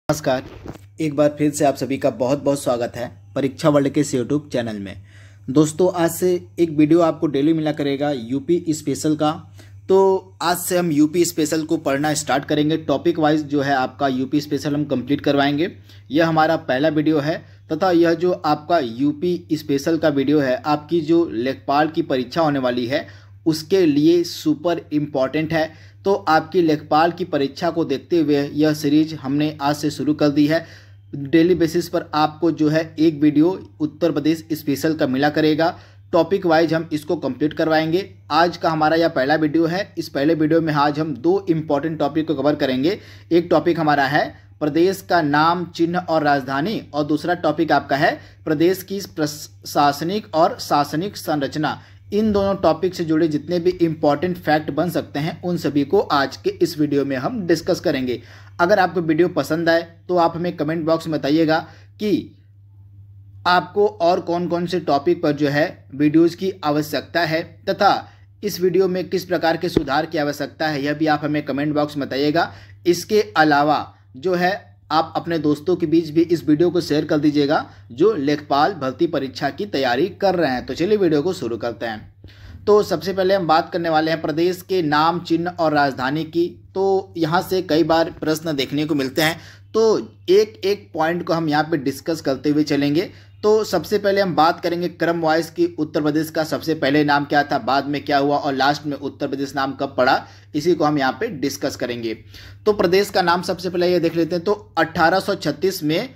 नमस्कार। एक बार फिर से आप सभी का बहुत बहुत स्वागत है परीक्षा वर्ल्ड के इस यूट्यूब चैनल में। दोस्तों, आज से एक वीडियो आपको डेली मिला करेगा यूपी स्पेशल का। तो आज से हम यूपी स्पेशल को पढ़ना स्टार्ट करेंगे। टॉपिक वाइज जो है आपका यूपी स्पेशल हम कंप्लीट करवाएंगे। यह हमारा पहला वीडियो है तथा यह जो आपका यूपी स्पेशल का वीडियो है आपकी जो लेखपाल की परीक्षा होने वाली है उसके लिए सुपर इम्पॉर्टेंट है। तो आपकी लेखपाल की परीक्षा को देखते हुए यह सीरीज हमने आज से शुरू कर दी है। डेली बेसिस पर आपको जो है एक वीडियो उत्तर प्रदेश स्पेशल का मिला करेगा। टॉपिक वाइज हम इसको कंप्लीट करवाएंगे। आज का हमारा यह पहला वीडियो है। इस पहले वीडियो में आज हम दो इम्पॉर्टेंट टॉपिक को कवर करेंगे। एक टॉपिक हमारा है प्रदेश का नाम, चिन्ह और राजधानी, और दूसरा टॉपिक आपका है प्रदेश की प्रशासनिक और शासनिक संरचना। इन दोनों टॉपिक से जुड़े जितने भी इम्पॉर्टेंट फैक्ट बन सकते हैं उन सभी को आज के इस वीडियो में हम डिस्कस करेंगे। अगर आपको वीडियो पसंद आए तो आप हमें कमेंट बॉक्स में बताइएगा कि आपको और कौन कौन से टॉपिक पर जो है वीडियोस की आवश्यकता है तथा इस वीडियो में किस प्रकार के सुधार की आवश्यकता है, यह भी आप हमें कमेंट बॉक्स में बताइएगा। इसके अलावा जो है आप अपने दोस्तों के बीच भी इस वीडियो को शेयर कर दीजिएगा जो लेखपाल भर्ती परीक्षा की तैयारी कर रहे हैं। तो चलिए वीडियो को शुरू करते हैं। तो सबसे पहले हम बात करने वाले हैं प्रदेश के नाम, चिन्ह और राजधानी की। तो यहाँ से कई बार प्रश्न देखने को मिलते हैं, तो एक एक पॉइंट को हम यहाँ पे डिस्कस करते हुए चलेंगे। तो सबसे पहले हम बात करेंगे क्रम वाइज की उत्तर प्रदेश का सबसे पहले नाम क्या था, बाद में क्या हुआ और लास्ट में उत्तर प्रदेश नाम कब पड़ा, इसी को हम यहाँ पे डिस्कस करेंगे। तो प्रदेश का नाम सबसे पहले ये देख लेते हैं। तो 1836 में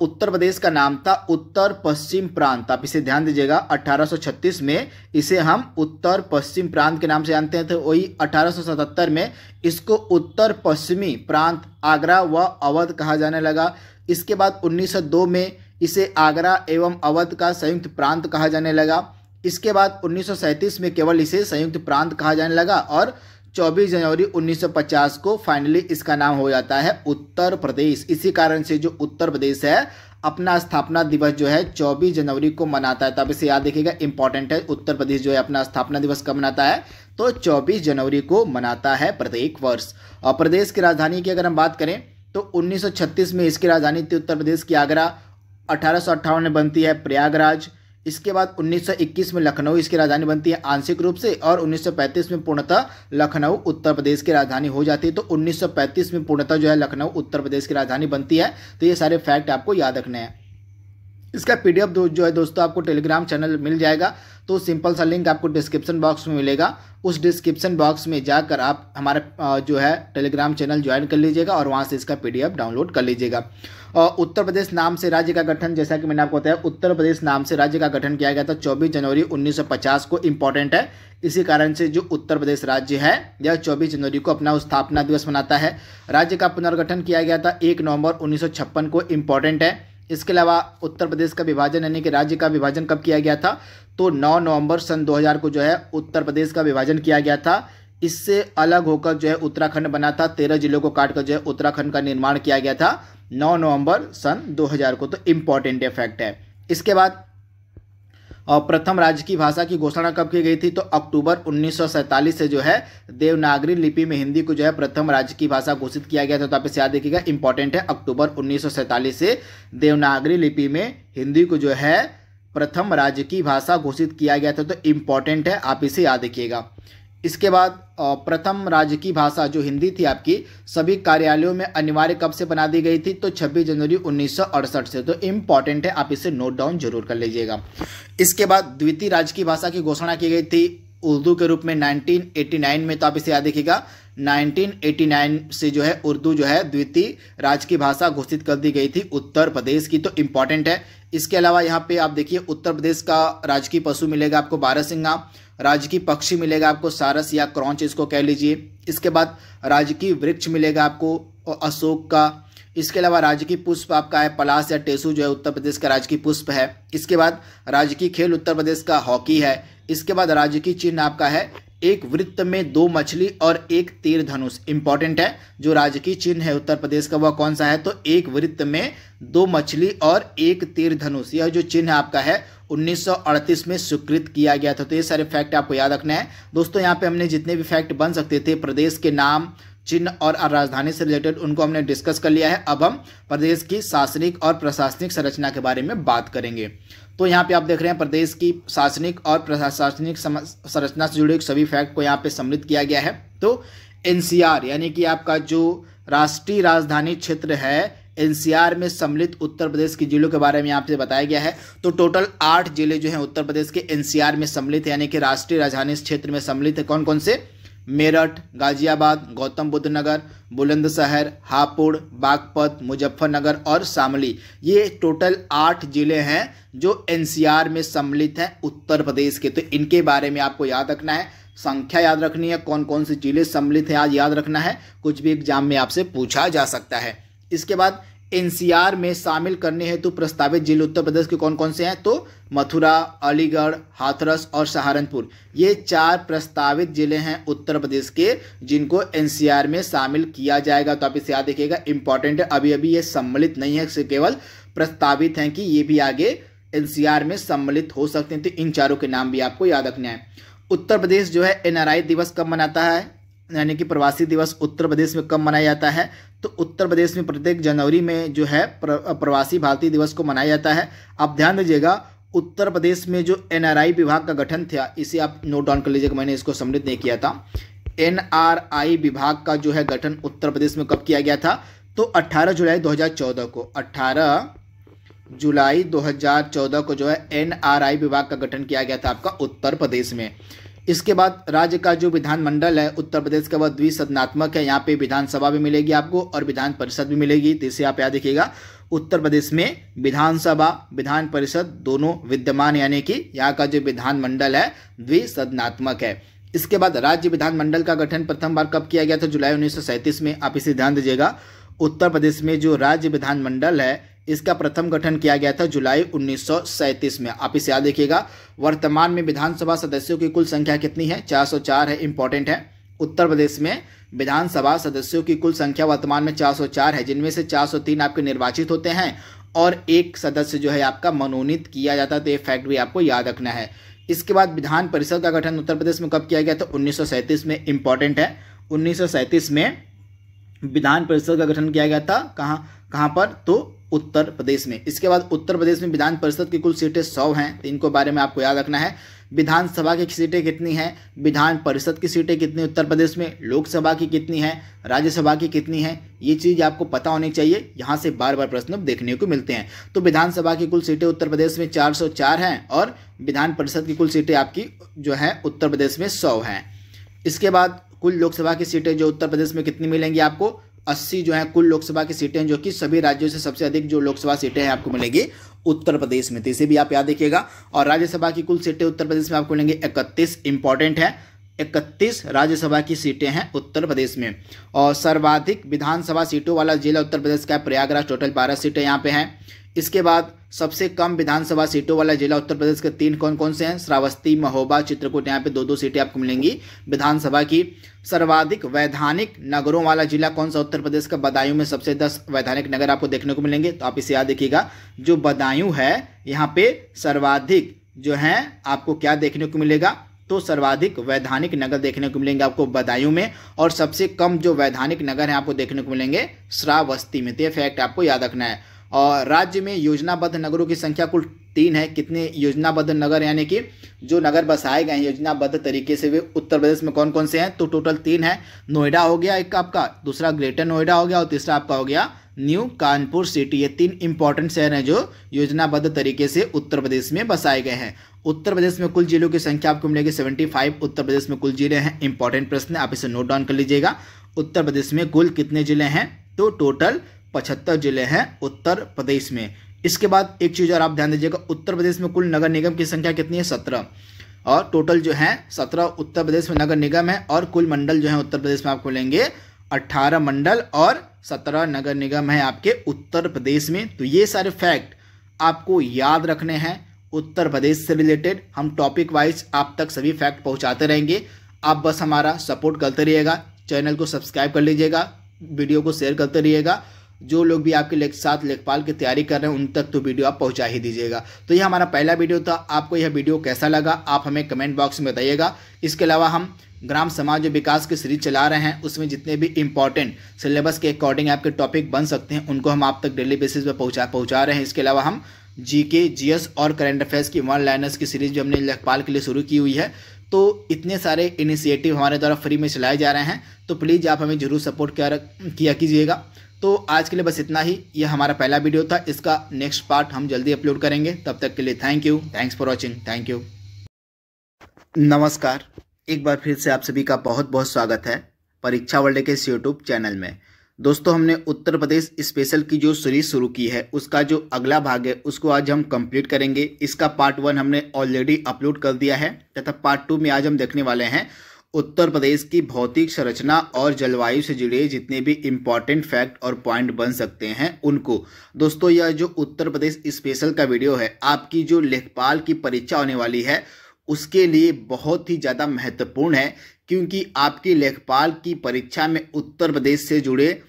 उत्तर प्रदेश का नाम था उत्तर पश्चिम प्रांत। आप इसे ध्यान दीजिएगा, 1836 में इसे हम उत्तर पश्चिम प्रांत के नाम से जानते हैं। तो वही 1877 में इसको उत्तर पश्चिमी प्रांत आगरा व अवध कहा जाने लगा। इसके बाद 1902 में इसे आगरा एवं अवध का संयुक्त प्रांत कहा जाने लगा। इसके बाद 1937 में केवल इसे संयुक्त प्रांत कहा जाने लगा और 24 जनवरी 1950 को फाइनली इसका नाम हो जाता है उत्तर प्रदेश। इसी कारण से जो उत्तर प्रदेश है अपना स्थापना दिवस जो है 24 जनवरी को मनाता है। तब इसे याद रखिएगा, इंपॉर्टेंट है। उत्तर प्रदेश जो है अपना स्थापना दिवस कब मनाता है, तो 24 जनवरी को मनाता है प्रत्येक वर्ष। और प्रदेश की राजधानी की अगर हम बात करें तो 1936 में इसकी राजधानी थी उत्तर प्रदेश की आगरा। 1858 में बनती है प्रयागराज। इसके बाद 1921 में लखनऊ इसकी राजधानी बनती है आंशिक रूप से, और 1935 में पूर्णतः लखनऊ उत्तर प्रदेश की राजधानी हो जाती है। तो 1935 में पूर्णतः जो है लखनऊ उत्तर प्रदेश की राजधानी बनती है। तो ये सारे फैक्ट आपको याद रखने हैं। इसका पीडीएफ जो है दोस्तों आपको टेलीग्राम चैनल मिल जाएगा। तो सिंपल सा लिंक आपको डिस्क्रिप्शन बॉक्स में मिलेगा। उस डिस्क्रिप्शन बॉक्स में जाकर आप हमारा जो है टेलीग्राम चैनल ज्वाइन कर लीजिएगा और वहाँ से इसका पीडीएफ डाउनलोड कर लीजिएगा। और उत्तर प्रदेश नाम से राज्य का गठन, जैसा कि मैंने आपको बताया, उत्तर प्रदेश नाम से राज्य का गठन किया गया था 24 जनवरी 1950 को। इंपॉर्टेंट है। इसी कारण से जो उत्तर प्रदेश राज्य है यह 24 जनवरी को अपना स्थापना दिवस मनाता है। राज्य का पुनर्गठन किया गया था 1 नवंबर 1956 को। इंपॉर्टेंट है। इसके अलावा उत्तर प्रदेश का विभाजन यानी कि राज्य का विभाजन कब किया गया था, तो 9 नवंबर सन 2000 को जो है उत्तर प्रदेश का विभाजन किया गया था। इससे अलग होकर जो है उत्तराखंड बना था। 13 जिलों को काटकर जो है उत्तराखंड का निर्माण किया गया था 9 नवंबर सन 2000 को। तो इम्पॉर्टेंट फैक्ट है। इसके बाद प्रथम राज्य की भाषा की घोषणा कब की गई थी, तो अक्टूबर 1947 से जो है देवनागरी लिपि में हिंदी को जो है प्रथम राज्य की भाषा घोषित किया गया था। तो आप इसे याद रखिएगा, इंपॉर्टेंट है। अक्टूबर 1947 से देवनागरी लिपि में हिंदी को जो है प्रथम राज्य की भाषा घोषित किया गया था। तो इम्पॉर्टेंट है, आप इसे याद रखिएगा। इसके बाद प्रथम राज्य की भाषा जो हिंदी थी आपकी सभी कार्यालयों में अनिवार्य कब से बना दी गई थी, तो 26 जनवरी 1968 से। तो इम्पॉर्टेंट है, आप इसे नोट डाउन जरूर कर लीजिएगा। इसके बाद द्वितीय राज्य की भाषा की घोषणा की गई थी उर्दू के रूप में 1989 में। तो आप इसे याद रखिएगा, 1989 से जो है उर्दू जो है द्वितीय राज्य की भाषा घोषित कर दी गई थी उत्तर प्रदेश की। तो इम्पॉर्टेंट है। इसके अलावा यहाँ पे आप देखिए उत्तर प्रदेश का राजकीय पशु मिलेगा आपको बारहसिंगा, राजकीय पक्षी मिलेगा आपको सारस या क्रॉन्च इसको कह लीजिए। इसके बाद राजकीय वृक्ष मिलेगा आपको अशोक का। इसके अलावा राजकीय पुष्प आपका है पलाश या टेसू जो है उत्तर प्रदेश का राजकीय पुष्प है। इसके बाद राजकीय खेल उत्तर प्रदेश का हॉकी है। इसके बाद राजकीय चिन्ह आपका है एक वृत्त में 2 मछली और 1 तीर धनुष। इंपॉर्टेंट है। जो राजकीय चिन्ह है उत्तर प्रदेश का वह कौन सा है, तो 1 वृत्त में 2 मछली और 1 तीर धनुष। यह जो चिन्ह आपका है 1938 में स्वीकृत किया गया था। तो ये सारे फैक्ट आपको याद रखना है दोस्तों। यहाँ पे हमने जितने भी फैक्ट बन सकते थे प्रदेश के नाम, चिन्ह और राजधानी से रिलेटेड उनको हमने डिस्कस कर लिया है। अब हम प्रदेश की शासनिक और प्रशासनिक संरचना के बारे में बात करेंगे। तो यहाँ पे आप देख रहे हैं प्रदेश की शासनिक और प्रशासनिक संरचना से जुड़े सभी फैक्ट को यहाँ पे सम्मिलित किया गया है। तो एनसीआर यानी कि आपका जो राष्ट्रीय राजधानी क्षेत्र है, एनसीआर में सम्मिलित उत्तर प्रदेश के जिलों के बारे में यहाँ पे बताया गया है। तो टोटल 8 जिले जो हैं उत्तर प्रदेश के एनसीआर में सम्मिलित है, यानी कि राष्ट्रीय राजधानी क्षेत्र में सम्मिलित है। कौन कौन से? मेरठ, गाजियाबाद, गौतम बुद्ध नगर, बुलंदशहर, हापुड़, बागपत, मुजफ्फरनगर और शामली। ये टोटल 8 जिले हैं जो एनसीआर में सम्मिलित हैं उत्तर प्रदेश के। तो इनके बारे में आपको याद रखना है, संख्या याद रखनी है, कौन कौन से जिले सम्मिलित हैं आज याद रखना है, कुछ भी एग्जाम में आपसे पूछा जा सकता है। इसके बाद एनसीआर में शामिल करने हेतु प्रस्तावित जिले उत्तर प्रदेश के कौन कौन से हैं? तो मथुरा, अलीगढ़, हाथरस और सहारनपुर। ये 4 प्रस्तावित जिले हैं उत्तर प्रदेश के जिनको एनसीआर में शामिल किया जाएगा। तो आप इसे याद रखिएगा, इंपॉर्टेंट है। अभी अभी ये सम्मिलित नहीं है, केवल प्रस्तावित हैं कि ये भी आगे एनसीआर में सम्मिलित हो सकते हैं। तो इन चारों के नाम भी आपको याद रखना है। उत्तर प्रदेश जो है एनआरआई दिवस कब मनाता है, यानी कि प्रवासी दिवस उत्तर प्रदेश में कब मनाया जाता है? तो उत्तर प्रदेश में प्रत्येक जनवरी में जो है प्रवासी भारतीय दिवस को मनाया जाता है। आप ध्यान दीजिएगा, उत्तर प्रदेश में जो एनआरआई विभाग का गठन था, इसे आप नोट डाउन कर लीजिएगा, मैंने इसको सम्मिलित नहीं किया था। एनआरआई विभाग का जो है गठन उत्तर प्रदेश में कब किया गया था? तो 18 जुलाई 2014 को, 18 जुलाई 2014 को जो है एनआरआई विभाग का गठन किया गया था आपका उत्तर प्रदेश में। इसके बाद राज्य का जो विधानमंडल है उत्तर प्रदेश का, वह द्विसदनात्मक है। यहाँ पे विधानसभा भी मिलेगी आपको और विधान परिषद भी मिलेगी। तो इसे आप याद रखिएगा, उत्तर प्रदेश में विधानसभा विधान परिषद दोनों विद्यमान, यानी कि यहाँ का जो विधानमंडल है द्विसदनात्मक है। इसके बाद राज्य विधानमंडल का गठन प्रथम बार कब किया गया था? जुलाई 1937 में। आप इसे ध्यान दीजिएगा, उत्तर प्रदेश में जो राज्य विधानमंडल है इसका प्रथम गठन किया गया था जुलाई 1937 में। आप इसे याद रखिएगा। वर्तमान में विधानसभा सदस्यों की कुल संख्या कितनी है? 404 है, इंपॉर्टेंट है। उत्तर प्रदेश में विधानसभा सदस्यों की कुल संख्या वर्तमान में 404 है, जिनमें से 403 आपके निर्वाचित होते हैं और 1 सदस्य जो है आपका मनोनीत किया जाता है। तो ये फैक्ट भी आपको याद रखना है। इसके बाद विधान परिषद का गठन उत्तर प्रदेश में कब किया गया था? 1937 में, इंपॉर्टेंट है। 1937 में विधान परिषद का गठन किया गया था। कहाँ पर? तो उत्तर प्रदेश में। इसके बाद उत्तर प्रदेश में विधान परिषद की कुल सीटें 100 हैं। तो इनको बारे में आपको याद रखना है। विधानसभा की सीटें कितनी हैं, विधान परिषद की सीटें कितनी उत्तर प्रदेश में, लोकसभा की कितनी है, राज्यसभा की कितनी है, ये चीज़ आपको पता होनी चाहिए। यहाँ से बार बार प्रश्न देखने को मिलते हैं। तो विधानसभा की कुल सीटें उत्तर प्रदेश में 404 हैं और विधान परिषद की कुल सीटें आपकी जो है उत्तर प्रदेश में 100 हैं। इसके बाद कुल लोकसभा की सीटें जो उत्तर प्रदेश में कितनी मिलेंगी आपको? 80 जो है कुल लोकसभा की सीटें, जो कि सभी राज्यों से सबसे अधिक जो लोकसभा सीटें हैं आपको मिलेंगी उत्तर प्रदेश में। तो इसे भी आप याद रखिएगा। और राज्यसभा की कुल सीटें उत्तर प्रदेश में आपको मिलेंगी 31, इंपॉर्टेंट है। 31 राज्यसभा की सीटें हैं उत्तर प्रदेश में। और सर्वाधिक विधानसभा सीटों वाला जिला उत्तर प्रदेश का प्रयागराज, टोटल 12 सीटें यहाँ पे हैं। इसके बाद सबसे कम विधानसभा सीटों वाला जिला उत्तर प्रदेश के 3 कौन कौन से हैं? श्रावस्ती, महोबा, चित्रकूट। यहाँ पे 2-2 सीटें आपको मिलेंगी विधानसभा की। सर्वाधिक वैधानिक नगरों वाला जिला कौन सा उत्तर प्रदेश का? बदायूं में सबसे 10 वैधानिक नगर आपको देखने को मिलेंगे। तो आप इसे याद रखिएगा, जो बदायूं है यहाँ पे सर्वाधिक जो है आपको क्या देखने को मिलेगा? तो सर्वाधिक वैधानिक नगर देखने को मिलेंगे आपको बदायूं में। और सबसे कम जो वैधानिक नगर है आपको देखने को मिलेंगे श्रावस्ती में। तो ये फैक्ट आपको याद रखना है। और राज्य में योजनाबद्ध नगरों की संख्या कुल 3 है। कितने योजनाबद्ध नगर, यानी कि जो नगर बसाए गए हैं योजनाबद्ध तरीके से, वे उत्तर प्रदेश में कौन कौन से हैं? तो टोटल 3 है। नोएडा हो गया एक आपका, दूसरा ग्रेटर नोएडा हो गया और तीसरा आपका हो गया न्यू कानपुर सिटी। ये 3 इंपॉर्टेंट शहर हैं जो योजनाबद्ध तरीके से उत्तर प्रदेश में बसाए गए हैं। उत्तर प्रदेश में कुल जिलों की संख्या आपको मिलेगी 75। उत्तर प्रदेश में कुल जिले हैं, इंपॉर्टेंट प्रश्न, आप इसे नोट डाउन कर लीजिएगा। उत्तर प्रदेश में कुल कितने जिले हैं? तो टोटल 75 जिले हैं उत्तर प्रदेश में। इसके बाद एक चीज और आप ध्यान दीजिएगा, उत्तर प्रदेश में कुल नगर निगम की संख्या कितनी है? 17। और टोटल जो है 17 उत्तर प्रदेश में नगर निगम है। और कुल मंडल जो है उत्तर प्रदेश में आपको लेंगे 18 मंडल और 17 नगर निगम है आपके उत्तर प्रदेश में। तो ये सारे फैक्ट आपको याद रखने हैं उत्तर प्रदेश से रिलेटेड। हम टॉपिक वाइज आप तक सभी फैक्ट पहुंचाते रहेंगे। आप बस हमारा सपोर्ट करते रहिएगा, चैनल को सब्सक्राइब कर लीजिएगा, वीडियो को शेयर करते रहिएगा। जो लोग भी आपके साथ लेखपाल की तैयारी कर रहे हैं उन तक तो वीडियो आप पहुंचा ही दीजिएगा। तो यह हमारा पहला वीडियो था। आपको यह वीडियो कैसा लगा आप हमें कमेंट बॉक्स में बताइएगा। इसके अलावा हम ग्राम समाज विकास की सीरीज चला रहे हैं, उसमें जितने भी इंपॉर्टेंट सिलेबस के अकॉर्डिंग आपके टॉपिक बन सकते हैं उनको हम आप तक डेली बेसिस पे पहुंचा रहे हैं। इसके अलावा हम जीके, जीएस और करंट अफेयर्स की वन लाइनर्स की सीरीज भी हमने लेखपाल के लिए शुरू की हुई है। तो इतने सारे इनिशिएटिव हमारे द्वारा फ्री में चलाए जा रहे हैं, तो प्लीज़ आप हमें जरूर सपोर्ट किया कीजिएगा। तो आज के लिए बस इतना ही। यह हमारा पहला वीडियो था, इसका नेक्स्ट पार्ट हम जल्दी अपलोड करेंगे। तब तक के लिए thank you, thanks for watching, thank you. नमस्कार, एक बार फिर से आप सभी का बहुत बहुत स्वागत है परीक्षा वर्ल्ड के इस यूट्यूब चैनल में। दोस्तों, हमने उत्तर प्रदेश स्पेशल की जो सीरीज शुरू की है उसका जो अगला भाग है उसको आज हम कंप्लीट करेंगे। इसका पार्ट 1 हमने ऑलरेडी अपलोड कर दिया है तथा पार्ट 2 में आज हम देखने वाले हैं उत्तर प्रदेश की भौतिक संरचना और जलवायु से जुड़े जितने भी इम्पॉर्टेंट फैक्ट और पॉइंट बन सकते हैं उनको। दोस्तों, यह जो उत्तर प्रदेश स्पेशल का वीडियो है आपकी जो लेखपाल की परीक्षा होने वाली है उसके लिए बहुत ही ज़्यादा महत्वपूर्ण है, क्योंकि आपकी लेखपाल की परीक्षा में उत्तर प्रदेश से जुड़े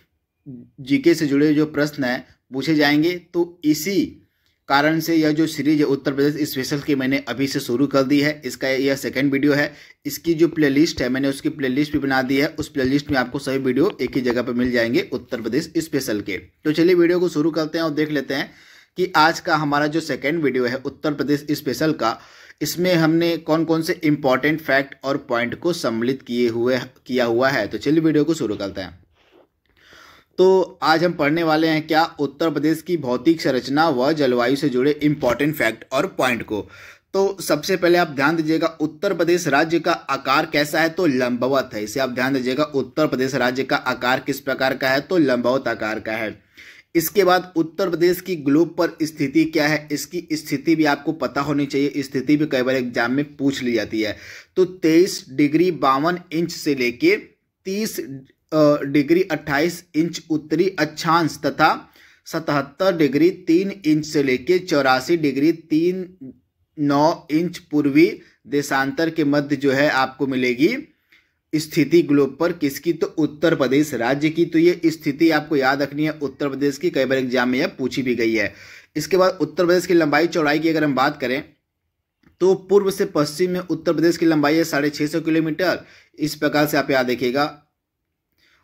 जीके से जुड़े जो प्रश्न हैं पूछे जाएंगे। तो इसी कारण से यह जो सीरीज है उत्तर प्रदेश स्पेशल की मैंने अभी से शुरू कर दी है। इसका यह सेकंड वीडियो है। इसकी जो प्लेलिस्ट है मैंने उसकी प्लेलिस्ट भी बना दी है। उस प्लेलिस्ट में आपको सभी वीडियो एक ही जगह पर मिल जाएंगे उत्तर प्रदेश स्पेशल के। तो चलिए वीडियो को शुरू करते हैं और देख लेते हैं कि आज का हमारा जो सेकेंड वीडियो है उत्तर प्रदेश स्पेशल का, इसमें हमने कौन कौन से इम्पॉर्टेंट फैक्ट और पॉइंट को सम्मिलित किया हुआ है। तो चलिए वीडियो को शुरू करते हैं। तो आज हम पढ़ने वाले हैं क्या, उत्तर प्रदेश की भौतिक संरचना व जलवायु से जुड़े इम्पॉर्टेंट फैक्ट और पॉइंट को। तो सबसे पहले आप ध्यान दीजिएगा उत्तर प्रदेश राज्य का आकार कैसा है, तो लंबवत है। इसे आप ध्यान दीजिएगा, उत्तर प्रदेश राज्य का आकार किस प्रकार का है, तो लंबवत आकार का है। इसके बाद उत्तर प्रदेश की ग्लोब पर स्थिति क्या है, इसकी स्थिति भी आपको पता होनी चाहिए। स्थिति भी कई बार एग्जाम में पूछ ली जाती है। तो 23 डिग्री 52 इंच से लेके 30 डिग्री 28 इंच उत्तरी अक्षांश तथा 77 डिग्री 3 इंच से लेके 84 डिग्री 9 इंच पूर्वी देशांतर के मध्य जो है आपको मिलेगी स्थिति ग्लोब पर किसकी, तो उत्तर प्रदेश राज्य की। तो ये स्थिति आपको याद रखनी है उत्तर प्रदेश की, कई बार एग्जाम में यह पूछी भी गई है। इसके बाद उत्तर प्रदेश की लंबाई चौड़ाई की अगर हम बात करें तो पूर्व से पश्चिम में उत्तर प्रदेश की लंबाई है 650 किलोमीटर। इस प्रकार से आप याद रखिएगा।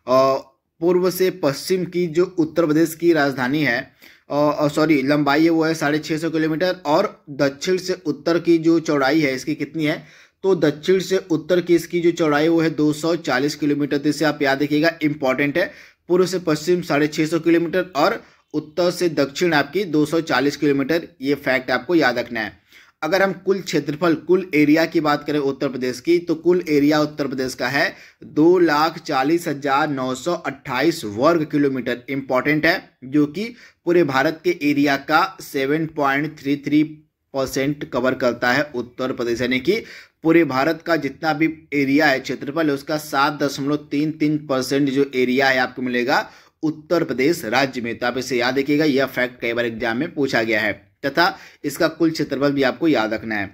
और पूर्व से पश्चिम की जो उत्तर प्रदेश की राजधानी है लंबाई है वो है 650 किलोमीटर। और दक्षिण से उत्तर की जो चौड़ाई है इसकी कितनी है, तो दक्षिण से उत्तर की इसकी जो चौड़ाई वो है 240 किलोमीटर। तो इसे आप याद रखिएगा, इंपॉर्टेंट है। पूर्व से पश्चिम 650 किलोमीटर और उत्तर से दक्षिण आपकी 240 किलोमीटर। ये फैक्ट आपको याद रखना है। अगर हम कुल क्षेत्रफल, कुल एरिया की बात करें उत्तर प्रदेश की, तो कुल एरिया उत्तर प्रदेश का है 2,40,928 वर्ग किलोमीटर। इंपॉर्टेंट है, जो कि पूरे भारत के एरिया का 7.33% कवर करता है उत्तर प्रदेश। यानी कि पूरे भारत का जितना भी एरिया है, क्षेत्रफल है, उसका 7.33% जो एरिया है आपको मिलेगा उत्तर प्रदेश राज्य में। तो आप इसे याद रखिएगा, यह फैक्ट कई बार एग्जाम में पूछा गया है तथा इसका कुल क्षेत्रफल भी आपको याद रखना है।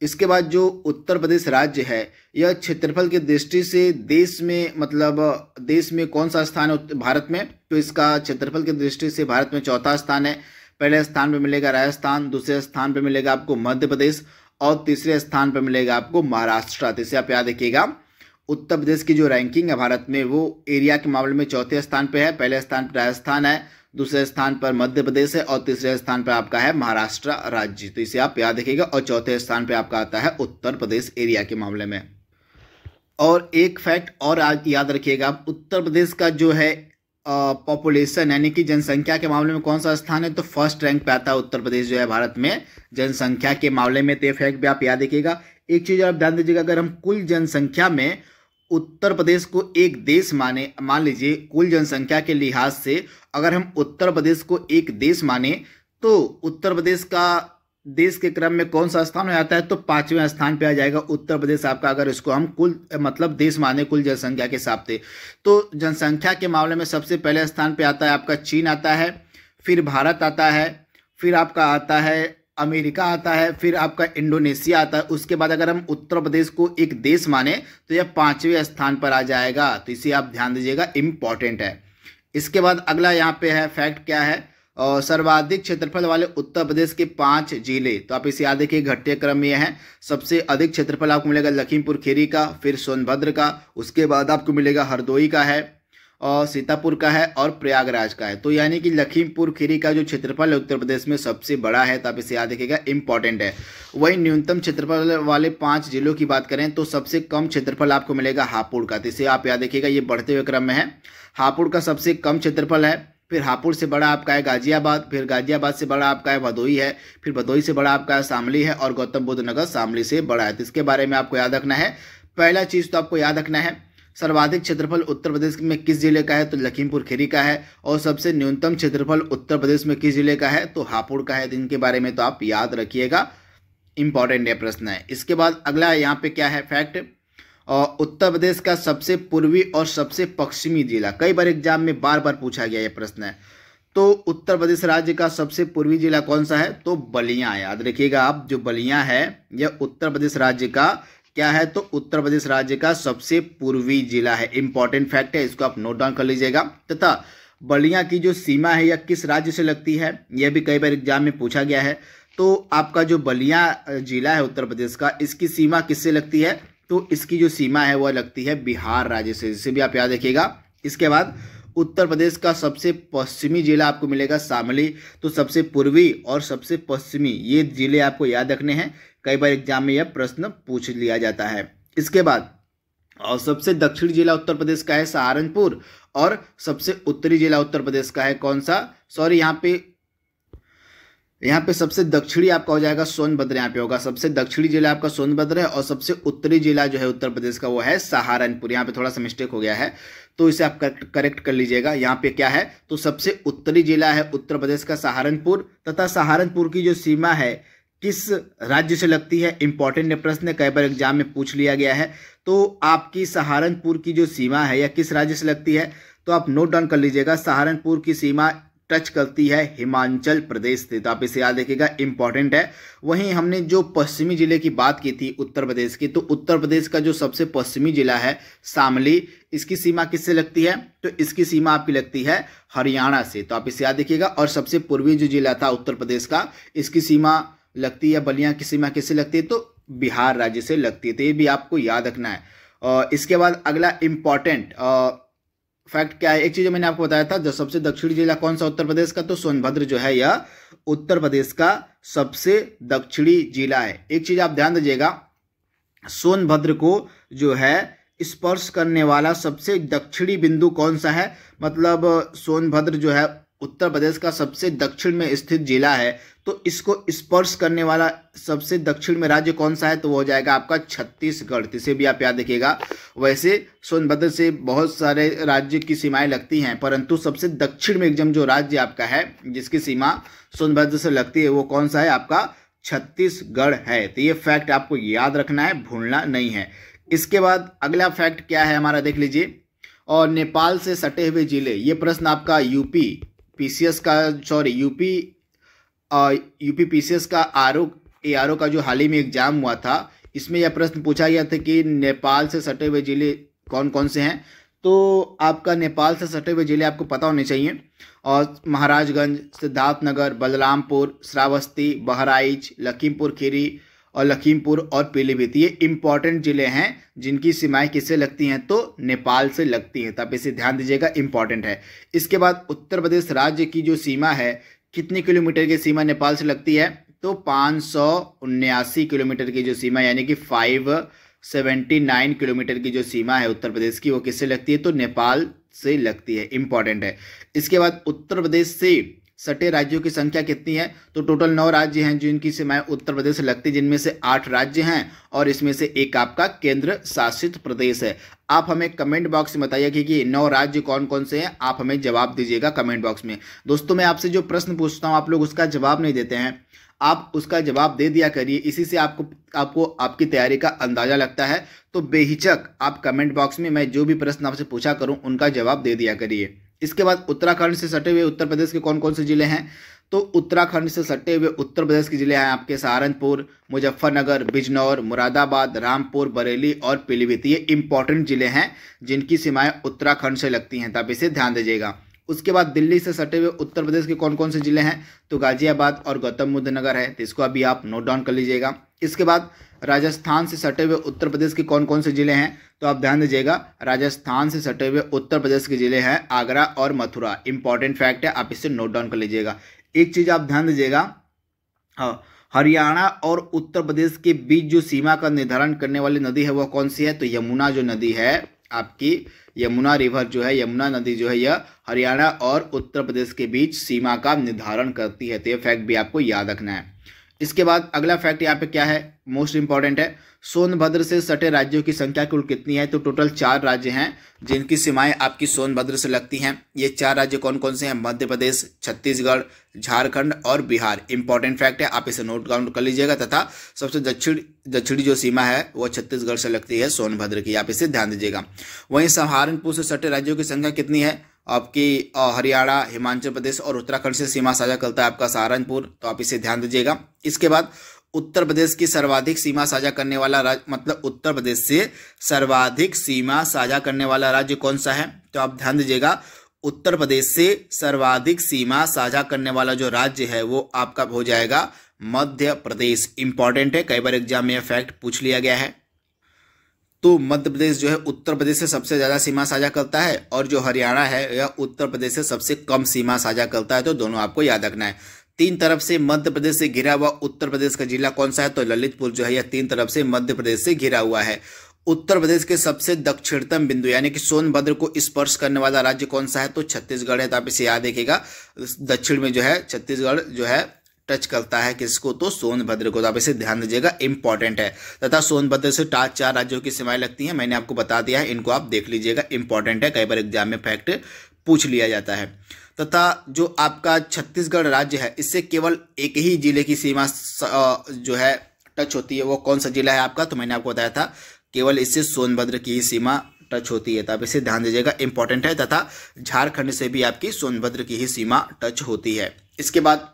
इसके बाद जो उत्तर प्रदेश राज्य है यह क्षेत्रफल की दृष्टि से देश में कौन सा स्थान है भारत में, तो इसका क्षेत्रफल की दृष्टि से भारत में चौथा स्थान है। पहले स्थान पे मिलेगा राजस्थान, दूसरे स्थान पे मिलेगा आपको मध्य प्रदेश और तीसरे स्थान पे मिलेगा आपको महाराष्ट्र। तो इसे आप याद रखिएगा। उत्तर प्रदेश की जो रैंकिंग है भारत में वो एरिया के मामले में चौथे स्थान पे है। पहले स्थान पर राजस्थान है, दूसरे स्थान पर मध्य प्रदेश है और तीसरे स्थान पर आपका है महाराष्ट्र राज्य। तो इसे आप याद रखिएगा। और चौथे स्थान पर आपका आता है उत्तर प्रदेश एरिया के मामले में। और एक फैक्ट और आज याद रखिएगा, उत्तर प्रदेश का जो है पॉपुलेशन यानी कि जनसंख्या के मामले में कौन सा स्थान है, तो फर्स्ट रैंक पे आता है उत्तर प्रदेश जो है भारत में जनसंख्या के मामले में। तो ये फैक्ट भी आप याद रखिएगा। एक चीज आप ध्यान दीजिएगा, अगर हम कुल जनसंख्या में उत्तर प्रदेश को एक देश मान लीजिए, कुल जनसंख्या के लिहाज से अगर हम उत्तर प्रदेश को एक देश माने तो उत्तर प्रदेश का देश के क्रम में कौन सा स्थान हो जाता है, तो 5वें स्थान पे आ जाएगा उत्तर प्रदेश आपका। अगर इसको हम कुल देश माने कुल जनसंख्या के हिसाब से, तो जनसंख्या के मामले में सबसे पहले स्थान पे आता है आपका चीन आता है, फिर भारत आता है, फिर आपका आता है अमेरिका आता है, फिर आपका इंडोनेशिया आता है। उसके बाद अगर हम उत्तर प्रदेश को एक देश माने तो यह 5वें स्थान पर आ जाएगा। तो इसे आप ध्यान दीजिएगा, इंपॉर्टेंट है। इसके बाद अगला यहाँ पे है फैक्ट क्या है, और सर्वाधिक क्षेत्रफल वाले उत्तर प्रदेश के 5 जिले। तो आप इसे याद रखिए, घटते क्रम में है। सबसे अधिक क्षेत्रफल आपको मिलेगा लखीमपुर खीरी का, फिर सोनभद्र का, उसके बाद आपको मिलेगा हरदोई का है, और सीतापुर का है, और प्रयागराज का है। तो यानी कि लखीमपुर खीरी का जो क्षेत्रफल है उत्तर प्रदेश में सबसे बड़ा है, तो आप इसे याद रखिएगा, इंपॉर्टेंट है। वही न्यूनतम क्षेत्रफल वाले 5 जिलों की बात करें तो सबसे कम क्षेत्रफल आपको मिलेगा हापुड़ का, तो इसे आप याद रखिएगा, ये बढ़ते हुए क्रम में है। हापुड़ का सबसे कम क्षेत्रफल है, फिर हापुड़ से बड़ा आपका है गाजियाबाद, फिर गाजियाबाद से बड़ा आपका है भदोई है, फिर भदोई से बड़ा आपका है शामली है, और गौतम बुद्ध नगर शामली से बड़ा है। तो इसके बारे में आपको याद रखना है। पहला चीज तो आपको याद रखना है, सर्वाधिक क्षेत्रफल उत्तर प्रदेश में किस जिले का है, तो लखीमपुर खीरी का है। और सबसे न्यूनतम क्षेत्रफल उत्तर प्रदेश में किस जिले का है, तो हापुड़ का है। तो इनके बारे में तो आप याद रखिएगा, इंपॉर्टेंट है प्रश्न है। इसके बाद अगला यहाँ पे क्या है फैक्ट, उत्तर प्रदेश का सबसे पूर्वी और सबसे पश्चिमी जिला। कई बार एग्जाम में बार बार पूछा गया ये प्रश्न है। तो उत्तर प्रदेश राज्य का सबसे पूर्वी जिला कौन सा है, तो बलिया है। याद रखिएगा आप, जो बलिया है यह उत्तर प्रदेश राज्य का क्या है, तो उत्तर प्रदेश राज्य का सबसे पूर्वी जिला है। इंपॉर्टेंट फैक्ट है, इसको आप नोट डाउन कर लीजिएगा। तथा बलिया की जो सीमा है यह किस राज्य से लगती है, यह भी कई बार एग्जाम में पूछा गया है। तो आपका जो बलिया जिला है उत्तर प्रदेश का, इसकी सीमा किससे लगती है, तो इसकी जो सीमा है वह लगती है बिहार राज्य से, जिसे भी आप याद रखिएगा। इसके बाद उत्तर प्रदेश का सबसे पश्चिमी जिला आपको मिलेगा शामली। तो सबसे पूर्वी और सबसे पश्चिमी ये जिले आपको याद रखने हैं, कई बार एग्जाम में यह प्रश्न पूछ लिया जाता है। इसके बाद और सबसे दक्षिणी जिला उत्तर प्रदेश का है सहारनपुर, और सबसे उत्तरी जिला उत्तर प्रदेश का है कौन सा, सॉरी यहाँ पे सबसे दक्षिणी आपका हो जाएगा सोनभद्र, यहाँ पे होगा सबसे दक्षिणी जिला आपका सोनभद्र है, और सबसे उत्तरी जिला जो है उत्तर प्रदेश का वो है सहारनपुर। यहाँ पे थोड़ा सा मिस्टेक हो गया है, तो इसे आप करेक्ट कर लीजिएगा। यहाँ पे क्या है, तो सबसे उत्तरी जिला है उत्तर प्रदेश का सहारनपुर। तथा सहारनपुर की जो सीमा है किस राज्य से लगती है, इंपॉर्टेंट प्रश्न, कई बार एग्जाम में पूछ लिया गया है। तो आपकी सहारनपुर की जो सीमा है यह किस राज्य से लगती है, तो आप नोट डाउन कर लीजिएगा। सहारनपुर की सीमा टच करती है हिमाचल प्रदेश से, तो आप इसे याद रखिएगा, इंपॉर्टेंट है। वहीं हमने जो पश्चिमी जिले की बात की थी उत्तर प्रदेश की, तो उत्तर प्रदेश का जो सबसे पश्चिमी जिला है शामली, इसकी सीमा किससे लगती है, तो इसकी सीमा आपकी लगती है हरियाणा से, तो आप इसे याद रखिएगा। और सबसे पूर्वी जो जिला था उत्तर प्रदेश का, इसकी सीमा लगती है, बलिया की सीमा किससे लगती है, तो बिहार राज्य से लगती है। तो ये भी आपको याद रखना है। और इसके बाद अगला इंपॉर्टेंट फैक्ट क्या है, एक चीज मैंने आपको बताया था, जो सबसे दक्षिणी जिला कौन सा उत्तर प्रदेश का, तो सोनभद्र जो है यह उत्तर प्रदेश का सबसे दक्षिणी जिला है। एक चीज आप ध्यान दीजिएगा, सोनभद्र को जो है स्पर्श करने वाला सबसे दक्षिणी बिंदु कौन सा है, मतलब सोनभद्र जो है उत्तर प्रदेश का सबसे दक्षिण में स्थित जिला है, तो इसको स्पर्श करने वाला सबसे दक्षिण में राज्य कौन सा है, तो वो हो जाएगा आपका छत्तीसगढ़। इसे भी आप याद रखिएगा। वैसे सोनभद्र से बहुत सारे राज्य की सीमाएं लगती हैं, परंतु सबसे दक्षिण में एकदम जो राज्य आपका है जिसकी सीमा सोनभद्र से लगती है वो कौन सा है, आपका छत्तीसगढ़ है। तो ये फैक्ट आपको याद रखना है, भूलना नहीं है। इसके बाद अगला फैक्ट क्या है हमारा, देख लीजिए। और नेपाल से सटे हुए जिले, ये प्रश्न आपका यूपी पीसीएस का ARO का जो हाल ही में एग्जाम हुआ था, इसमें यह प्रश्न पूछा गया था कि नेपाल से सटे हुए जिले कौन कौन से हैं। तो आपका नेपाल से सटे हुए जिले आपको पता होने चाहिए, और महाराजगंज, सिद्धार्थनगर, बलरामपुर, श्रावस्ती, बहराइच, लखीमपुर खीरी और लखीमपुर और पीलीभीत, ये इंपॉर्टेंट जिले हैं जिनकी सीमाएं किससे लगती हैं, तो नेपाल से लगती हैं। तो आप इसे ध्यान दीजिएगा, इंपॉर्टेंट है। इसके बाद उत्तर प्रदेश राज्य की जो सीमा है, कितनी किलोमीटर की सीमा नेपाल से लगती है, तो 579 किलोमीटर की जो सीमा, यानी कि 579 किलोमीटर की जो सीमा है उत्तर प्रदेश की, वो किससे लगती है, तो नेपाल से लगती है, इंपॉर्टेंट है। इसके बाद उत्तर प्रदेश से सटे राज्यों की संख्या कितनी है, तो टोटल 9 राज्य हैं जिनकी सीमाएं उत्तर प्रदेश से लगती है, जिनमें से 8 राज्य हैं और इसमें से एक आपका केंद्र शासित प्रदेश है। आप हमें कमेंट बॉक्स में बताइए कि 9 राज्य कौन कौन से हैं, आप हमें जवाब दीजिएगा कमेंट बॉक्स में। दोस्तों, मैं आपसे जो प्रश्न पूछता हूं आप लोग उसका जवाब नहीं देते हैं, आप उसका जवाब दे दिया करिए, इसी से आपको आपकी तैयारी का अंदाजा लगता है। तो बेहिचक आप कमेंट बॉक्स में मैं जो भी प्रश्न आपसे पूछा करूं उनका जवाब दे दिया करिए। इसके बाद उत्तराखंड से सटे हुए उत्तर प्रदेश के कौन कौन से जिले हैं, तो उत्तराखंड से सटे हुए उत्तर प्रदेश के जिले हैं आपके सहारनपुर, मुजफ्फरनगर, बिजनौर, मुरादाबाद, रामपुर, बरेली और पीलीभीत। ये इंपॉर्टेंट जिले हैं जिनकी सीमाएं उत्तराखंड से लगती हैं, तो आप इसे ध्यान दीजिएगा। उसके बाद दिल्ली से सटे हुए उत्तर प्रदेश के कौन कौन से जिले हैं, तो गाजियाबाद और गौतम बुद्ध नगर है, तो इसको अभी आप नोट डाउन कर लीजिएगा। इसके बाद राजस्थान से सटे हुए उत्तर प्रदेश के कौन कौन से जिले हैं, तो आप ध्यान दीजिएगा, राजस्थान से सटे हुए उत्तर प्रदेश के जिले हैं आगरा और मथुरा। इंपॉर्टेंट फैक्ट है, आप इसे नोट डाउन कर लीजिएगा। एक चीज आप ध्यान दीजिएगा, हरियाणा और उत्तर प्रदेश के बीच जो सीमा का निर्धारण करने वाली नदी है वह कौन सी है, तो यमुना जो नदी है आपकी, यमुना रिवर जो है, यमुना नदी जो है, यह हरियाणा और उत्तर प्रदेश के बीच सीमा का निर्धारण करती है। तो यह फैक्ट भी आपको याद रखना है। इसके बाद अगला फैक्ट यहाँ पे क्या है, मोस्ट इंपॉर्टेंट है, सोनभद्र से सटे राज्यों की संख्या कुल कितनी है, तो टोटल 4 राज्य हैं जिनकी सीमाएं आपकी सोनभद्र से लगती हैं। ये 4 राज्य कौन कौन से हैं, मध्य प्रदेश, छत्तीसगढ़, झारखंड और बिहार। इंपॉर्टेंट फैक्ट है, आप इसे नोट डाउन कर लीजिएगा। तथा सबसे दक्षिणी जो सीमा है वो छत्तीसगढ़ से लगती है सोनभद्र की, आप इसे ध्यान दीजिएगा। वहीं सहारनपुर से सटे राज्यों की संख्या कितनी है, आपकी हरियाणा, हिमाचल प्रदेश और उत्तराखंड से सीमा साझा करता है आपका सहारनपुर, तो आप इसे ध्यान दीजिएगा। इसके बाद उत्तर प्रदेश की सर्वाधिक सीमा साझा करने वाला राज्य, मतलब उत्तर प्रदेश से सर्वाधिक सीमा साझा करने वाला राज्य कौन सा है, तो आप ध्यान दीजिएगा, उत्तर प्रदेश से सर्वाधिक सीमा साझा करने वाला जो राज्य है वो आपका हो जाएगा मध्य प्रदेश। इंपॉर्टेंट है, कई बार एग्जाम में यह फैक्ट पूछ लिया गया है। तो मध्य प्रदेश जो है उत्तर प्रदेश से सबसे ज्यादा सीमा साझा करता है और जो हरियाणा है यह उत्तर प्रदेश से सबसे कम सीमा साझा करता है, तो दोनों आपको याद रखना है। 3 तरफ से मध्य प्रदेश से घिरा हुआ उत्तर प्रदेश का जिला कौन सा है, तो ललितपुर जो है यह 3 तरफ से मध्य प्रदेश से घिरा हुआ है। उत्तर प्रदेश के सबसे दक्षिणतम बिंदु यानी कि सोनभद्र को स्पर्श करने वाला राज्य कौन सा है, तो छत्तीसगढ़ है, तो आप इसे याद रखिएगा। दक्षिण में जो है छत्तीसगढ़ जो है टच करता है किसको, तो सोनभद्र को, तो आप इसे ध्यान दीजिएगा, इंपॉर्टेंट है। तथा सोनभद्र से 4 राज्यों की सीमाएं लगती हैं, मैंने आपको बता दिया है, इनको आप देख लीजिएगा, इंपॉर्टेंट है, कई बार एग्जाम में फैक्ट पूछ लिया जाता है। तथा जो आपका छत्तीसगढ़ राज्य है इससे केवल एक ही जिले की सीमा जो है टच होती है, वो कौन सा जिला है आपका, तो मैंने आपको बताया था केवल इससे सोनभद्र की ही सीमा टच होती है, तो आप इसे ध्यान दीजिएगा, इंपॉर्टेंट है। तथा झारखंड से भी आपकी सोनभद्र की ही सीमा टच होती है। इसके बाद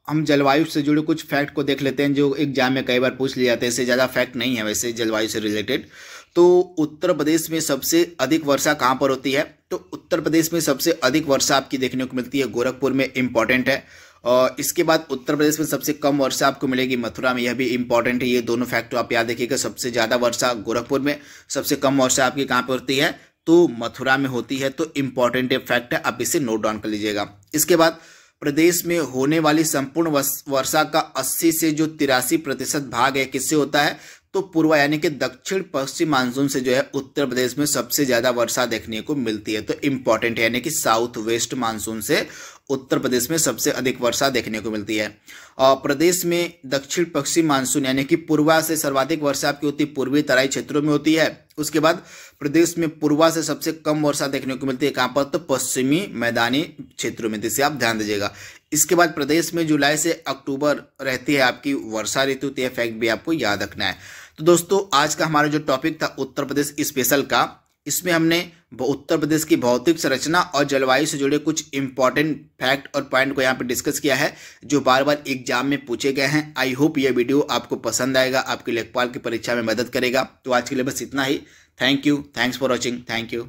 हम जलवायु से जुड़े कुछ फैक्ट को देख लेते हैं जो एग्जाम में कई बार पूछ लिए जाते हैं। इससे ज़्यादा फैक्ट नहीं है वैसे जलवायु से रिलेटेड। तो उत्तर प्रदेश में सबसे अधिक वर्षा कहाँ पर होती है, तो उत्तर प्रदेश में सबसे अधिक वर्षा आपकी देखने को मिलती है गोरखपुर में, इंपॉर्टेंट है। और इसके बाद उत्तर प्रदेश में सबसे कम वर्षा आपको मिलेगी मथुरा में, यह भी इंपॉर्टेंट है। ये दोनों फैक्ट आप याद रखिएगा, सबसे ज़्यादा वर्षा गोरखपुर में, सबसे कम वर्षा आपकी कहाँ पर होती है, तो मथुरा में होती है। तो इंपॉर्टेंट फैक्ट है, आप इसे नोट डाउन कर लीजिएगा। इसके बाद प्रदेश में होने वाली संपूर्ण वर्षा का 80 से जो 83% भाग है किससे होता है, तो पूर्व यानी कि दक्षिण पश्चिम मानसून से जो है उत्तर प्रदेश में सबसे ज्यादा वर्षा देखने को मिलती है। तो इंपॉर्टेंट है, यानी कि साउथ वेस्ट मानसून से उत्तर प्रदेश में सबसे अधिक वर्षा देखने को मिलती है। और प्रदेश में दक्षिण पश्चिम मानसून यानी कि पूर्वा से सर्वाधिक वर्षा आपकी होती है पूर्वी तराई क्षेत्रों में होती है। उसके बाद प्रदेश में पूर्वा से सबसे कम वर्षा देखने को मिलती है कहाँ पर, तो पश्चिमी मैदानी क्षेत्रों में, जिसे आप ध्यान दीजिएगा। इसके बाद प्रदेश में जुलाई से अक्टूबर रहती है आपकी वर्षा ऋतु, तो यह फैक्ट भी आपको याद रखना है। तो दोस्तों आज का हमारा जो टॉपिक था उत्तर प्रदेश स्पेशल का, इसमें हमने उत्तर प्रदेश की भौतिक संरचना और जलवायु से जुड़े कुछ इंपॉर्टेंट फैक्ट और पॉइंट को यहाँ पे डिस्कस किया है जो बार बार एग्जाम में पूछे गए हैं। आई होप ये वीडियो आपको पसंद आएगा, आपके लेखपाल की परीक्षा में मदद करेगा। तो आज के लिए बस इतना ही। Thank you, thanks for watching, thank you.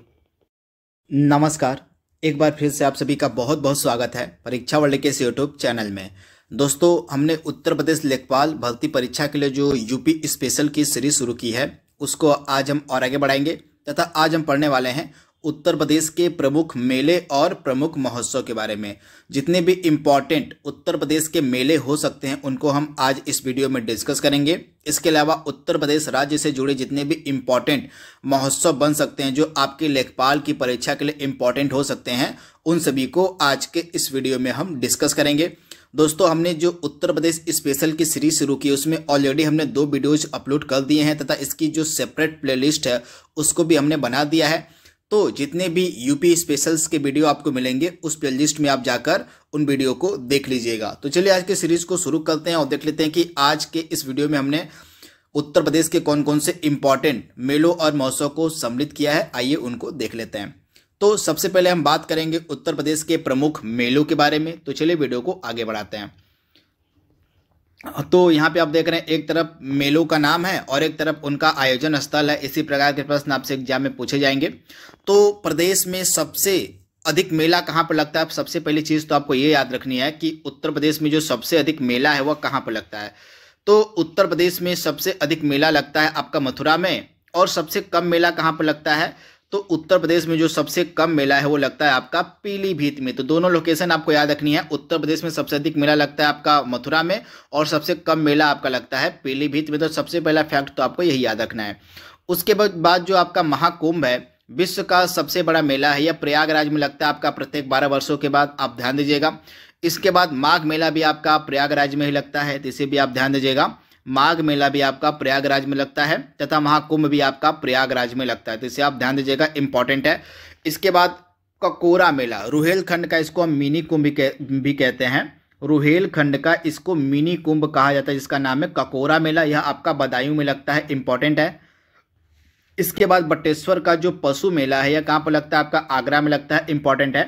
नमस्कार, एक बार फिर से आप सभी का बहुत बहुत स्वागत है परीक्षा वर्ल्ड के इस यूट्यूब चैनल में। दोस्तों हमने उत्तर प्रदेश लेखपाल भर्ती परीक्षा के लिए जो यूपी स्पेशल की सीरीज शुरू की है उसको आज हम और आगे बढ़ाएंगे तथा आज हम पढ़ने वाले हैं उत्तर प्रदेश के प्रमुख मेले और प्रमुख महोत्सव के बारे में। जितने भी इम्पॉर्टेंट उत्तर प्रदेश के मेले हो सकते हैं उनको हम आज इस वीडियो में डिस्कस करेंगे। इसके अलावा उत्तर प्रदेश राज्य से जुड़े जितने भी इम्पॉर्टेंट महोत्सव बन सकते हैं जो आपके लेखपाल की परीक्षा के लिए इम्पॉर्टेंट हो सकते हैं, उन सभी को आज के इस वीडियो में हम डिस्कस करेंगे। दोस्तों हमने जो उत्तर प्रदेश स्पेशल की सीरीज शुरू की उसमें ऑलरेडी हमने 2 वीडियोज अपलोड कर दिए हैं तथा इसकी जो सेपरेट प्लेलिस्ट है उसको भी हमने बना दिया है। तो जितने भी यूपी स्पेशल्स के वीडियो आपको मिलेंगे उस प्लेलिस्ट में आप जाकर उन वीडियो को देख लीजिएगा। तो चलिए आज के सीरीज को शुरू करते हैं और देख लेते हैं कि आज के इस वीडियो में हमने उत्तर प्रदेश के कौन कौन से इंपॉर्टेंट मेलों और महोत्सव को सम्मिलित किया है। आइए उनको देख लेते हैं। तो सबसे पहले हम बात करेंगे उत्तर प्रदेश के प्रमुख मेलों के बारे में। तो चलिए वीडियो को आगे बढ़ाते हैं। तो यहाँ पे आप देख रहे हैं एक तरफ मेलों का नाम है और एक तरफ उनका आयोजन स्थल है। इसी प्रकार के प्रश्न आपसे एग्जाम में पूछे जाएंगे। तो प्रदेश में सबसे अधिक मेला कहाँ पर लगता है? सबसे पहली चीज तो आपको ये याद रखनी है कि उत्तर प्रदेश में जो सबसे अधिक मेला है वह कहाँ पर लगता है। तो उत्तर प्रदेश में सबसे अधिक मेला लगता है आपका मथुरा में। और सबसे कम मेला कहाँ पर लगता है? तो उत्तर प्रदेश में जो सबसे कम मेला है वो लगता है आपका पीलीभीत में। तो दोनों लोकेशन आपको याद रखनी है। उत्तर प्रदेश में सबसे अधिक मेला लगता है आपका मथुरा में और सबसे कम मेला आपका लगता है पीलीभीत में। तो सबसे पहला फैक्ट तो आपको यही याद रखना है। उसके बाद जो आपका महाकुंभ है, विश्व का सबसे बड़ा मेला है, यह प्रयागराज में लगता है आपका प्रत्येक 12 वर्षों के बाद। आप ध्यान दीजिएगा। इसके बाद माघ मेला भी आपका प्रयागराज में ही लगता है, तो इसे भी आप ध्यान दीजिएगा। माघ मेला भी आपका प्रयागराज में लगता है तथा महाकुंभ भी आपका प्रयागराज में लगता है, तो इसे आप ध्यान दीजिएगा, इंपॉर्टेंट है। इसके बाद ककोरा मेला, रुहेलखंड का इसको हम मिनी कुंभ भी कहते हैं। रुहेलखंड का इसको मिनी कुंभ कहा जाता है, जिसका नाम है ककोरा मेला। यह आपका बदायूं में लगता है, इंपॉर्टेंट है। इसके बाद बटेश्वर का जो पशु मेला है यह कहाँ पर लगता है? आपका आगरा में लगता है, इंपॉर्टेंट है।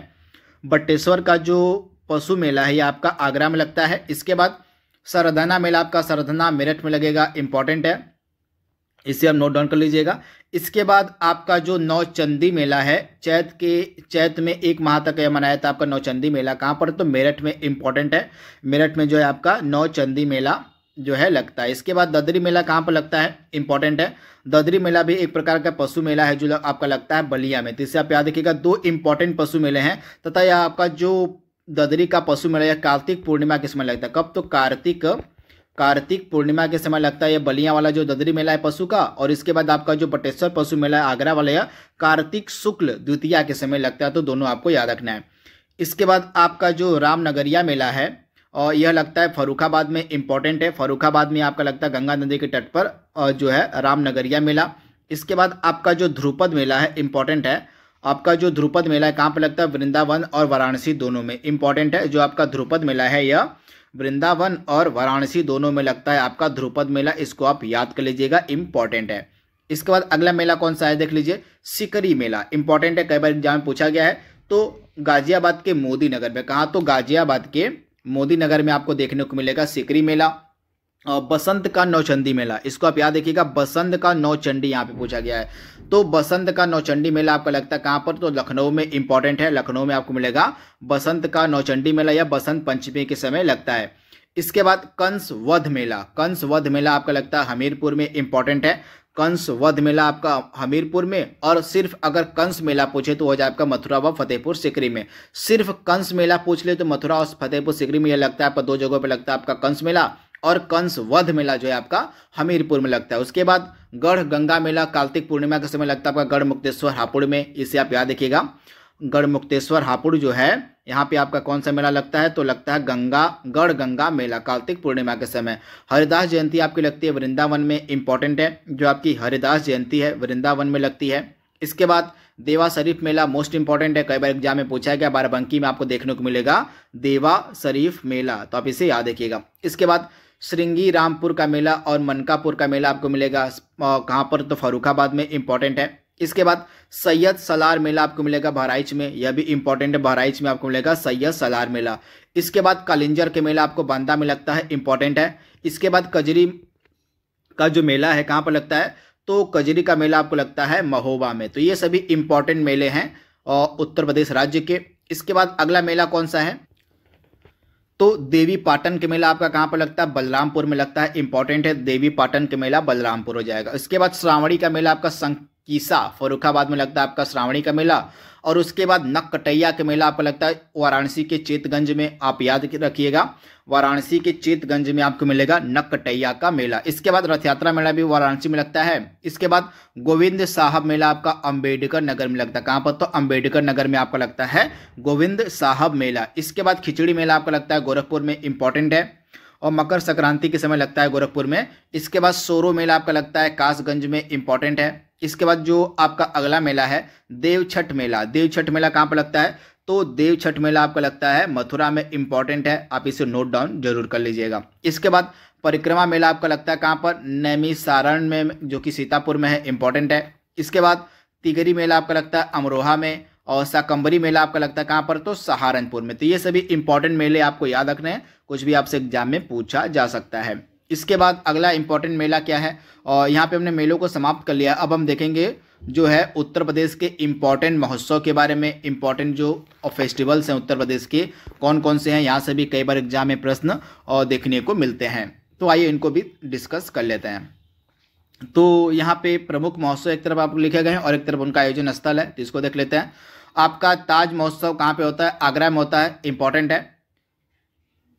बटेश्वर का जो पशु मेला है यह आपका आगरा में लगता है। इसके बाद सरधना मेला आपका सरधना मेरठ में लगेगा, इंपॉर्टेंट है, इसे आप नोट डाउन कर लीजिएगा। इसके बाद आपका जो नौचंदी मेला है, चैत में 1 माह तक यह मनाया था आपका नौचंदी मेला। कहाँ पर? तो मेरठ में, इंपॉर्टेंट है। मेरठ में जो है आपका नौचंदी मेला जो है लगता है। इसके बाद ददरी मेला कहाँ पर लगता है? इंपॉर्टेंट है। ददरी मेला भी एक प्रकार का पशु मेला है जो आपका लगता है बलिया में। तो इसे आप याद रखिएगा। 2 इंपॉर्टेंट पशु मेले हैं तथा यह आपका जो ददरी का पशु मेला यह कार्तिक पूर्णिमा के समय लगता है। कब? तो कार्तिक पूर्णिमा के समय लगता है यह बलिया वाला जो ददरी मेला है पशु का। और इसके बाद आपका जो बटेश्वर पशु मेला है आगरा वाला, यह कार्तिक शुक्ल द्वितीया के समय लगता है। तो दोनों आपको याद रखना है। इसके बाद आपका जो रामनगरिया मेला है और यह लगता है फर्रुखाबाद में, इंपॉर्टेंट है। फर्रुखाबाद में आपका लगता है गंगा नदी के तट पर जो है रामनगरिया मेला। इसके बाद आपका जो ध्रुपद मेला है, इंपॉर्टेंट है। आपका जो ध्रुपद मेला है कहाँ पर लगता है? वृंदावन और वाराणसी दोनों में, इंपॉर्टेंट है। जो आपका ध्रुपद मेला है यह वृंदावन और वाराणसी दोनों में लगता है आपका ध्रुपद मेला। इसको आप याद कर लीजिएगा, इंपॉर्टेंट है। इसके बाद अगला मेला कौन सा है देख लीजिए, सिकरी मेला, इंपॉर्टेंट है, कई बार एग्जाम में पूछा गया है। तो गाजियाबाद के मोदी नगर में, कहाँ? तो गाजियाबाद के मोदी नगर में आपको देखने को मिलेगा सिकरी मेला। और बसंत का नौचंदी मेला, इसको आप याद रखिएगा, बसंत का नौचंडी यहाँ पे पूछा गया है। तो बसंत का नौचंडी मेला आपका लगता है कहाँ पर? तो लखनऊ में, इंपॉर्टेंट है। लखनऊ में आपको मिलेगा बसंत का नौचंडी मेला, या बसंत पंचमी के समय लगता है। इसके बाद कंस वध मेला, कंस वध मेला आपका लगता है हमीरपुर में, इंपॉर्टेंट है। कंस वध मेला आपका हमीरपुर में। और सिर्फ अगर कंस मेला पूछे तो हो जाए आपका मथुरा व फतेहपुर सिकरी में। सिर्फ कंस मेला पूछ ले तो मथुरा और फतेहपुर सिकरी में यह लगता है आपका, 2 जगहों पर लगता है आपका कंस मेला। और कंस वध मेला जो है आपका हमीरपुर में लगता है। उसके बाद गढ़ गंगा मेला कार्तिक पूर्णिमा के समय लगता है आपका गढ़ मुक्तेश्वर हापुड़ में, इसे आप याद रखिएगा। गढ़ मुक्तेश्वर हापुड़ जो है यहाँ पे आपका कौन सा मेला लगता है? तो लगता है गढ़ गंगा मेला कार्तिक पूर्णिमा के समय। हरिदास जयंती आपकी लगती है वृंदावन में, इंपॉर्टेंट है। जो आपकी हरिदास जयंती है वृंदावन में लगती है। इसके बाद देवा शरीफ मेला मोस्ट इंपॉर्टेंट है, कई बार एग्जाम में पूछा गया, बाराबंकी में आपको देखने को मिलेगा देवा शरीफ मेला, तो आप इसे याद रखिएगा। इसके बाद श्रृंगी रामपुर का मेला और मनकापुर का मेला आपको मिलेगा कहाँ पर? तो फर्रुखाबाद में, इंपॉर्टेंट है। इसके बाद सैयद सलार मेला आपको मिलेगा बहराइच में, यह भी इंपॉर्टेंट है। बहराइच में आपको मिलेगा सैयद सलार मेला। इसके बाद कालिंजर के मेला आपको बांदा में लगता है, इंपॉर्टेंट है। इसके बाद कजरी का जो मेला है कहाँ पर लगता है? तो कजरी का मेला आपको लगता है महोबा में। तो ये सभी इंपॉर्टेंट मेले हैं और उत्तर प्रदेश राज्य के। इसके बाद अगला मेला कौन सा है? तो देवी पाटन के मेला आपका कहाँ पर लगता है? बलरामपुर में लगता है, इंपॉर्टेंट है। देवी पाटन के मेला बलरामपुर हो जाएगा। इसके बाद श्रावणी का मेला आपका संकीसा फर्रुखाबाद में लगता है आपका श्रावणी का मेला। और उसके बाद नककटैया का मेला आपको लगता है वाराणसी के चेतगंज में, आप याद रखिएगा, वाराणसी के चेतगंज में आपको मिलेगा नककटैया का मेला। इसके बाद रथ यात्रा मेला भी वाराणसी में लगता है। इसके बाद गोविंद साहब मेला आपका अंबेडकर नगर में लगता है, कहाँ पर? तो अंबेडकर नगर में आपका लगता है गोविंद साहब मेला। इसके बाद खिचड़ी मेला आपका लगता है गोरखपुर में, इंपॉर्टेंट है, और मकर संक्रांति के समय लगता है गोरखपुर में। इसके बाद सोरो मेला आपका लगता है कासगंज में, इंपॉर्टेंट है। इसके बाद जो आपका अगला मेला है देवछठ मेला, देवछठ मेला कहाँ पर लगता है? तो देवछठ मेला आपका लगता है मथुरा में, इंपॉर्टेंट है, आप इसे नोट डाउन जरूर कर लीजिएगा। इसके बाद परिक्रमा मेला आपका लगता है कहाँ पर? नैमिषारण्य में, जो कि सीतापुर में है, इंपॉर्टेंट है। इसके बाद तिगरी मेला आपका लगता है अमरोहा में। और शाकंभरी मेला आपका लगता है कहाँ पर, तो सहारनपुर में। तो ये सभी इंपॉर्टेंट मेले आपको याद रखने हैं, कुछ भी आपसे एग्जाम में पूछा जा सकता है। इसके बाद अगला इंपॉर्टेंट मेला क्या है, और यहाँ पे हमने मेलों को समाप्त कर लिया। अब हम देखेंगे जो है उत्तर प्रदेश के इम्पॉर्टेंट महोत्सव के बारे में। इम्पॉर्टेंट जो फेस्टिवल्स हैं उत्तर प्रदेश के कौन कौन से हैं, यहाँ से भी कई बार एग्जाम में प्रश्न और देखने को मिलते हैं। तो आइए इनको भी डिस्कस कर लेते हैं। तो यहाँ पे प्रमुख महोत्सव एक तरफ आपको लिखे गए हैं और एक तरफ उनका आयोजन स्थल है, तो इसको देख लेते हैं। आपका ताज महोत्सव कहाँ पे होता है, आगरा में होता है, इंपॉर्टेंट है।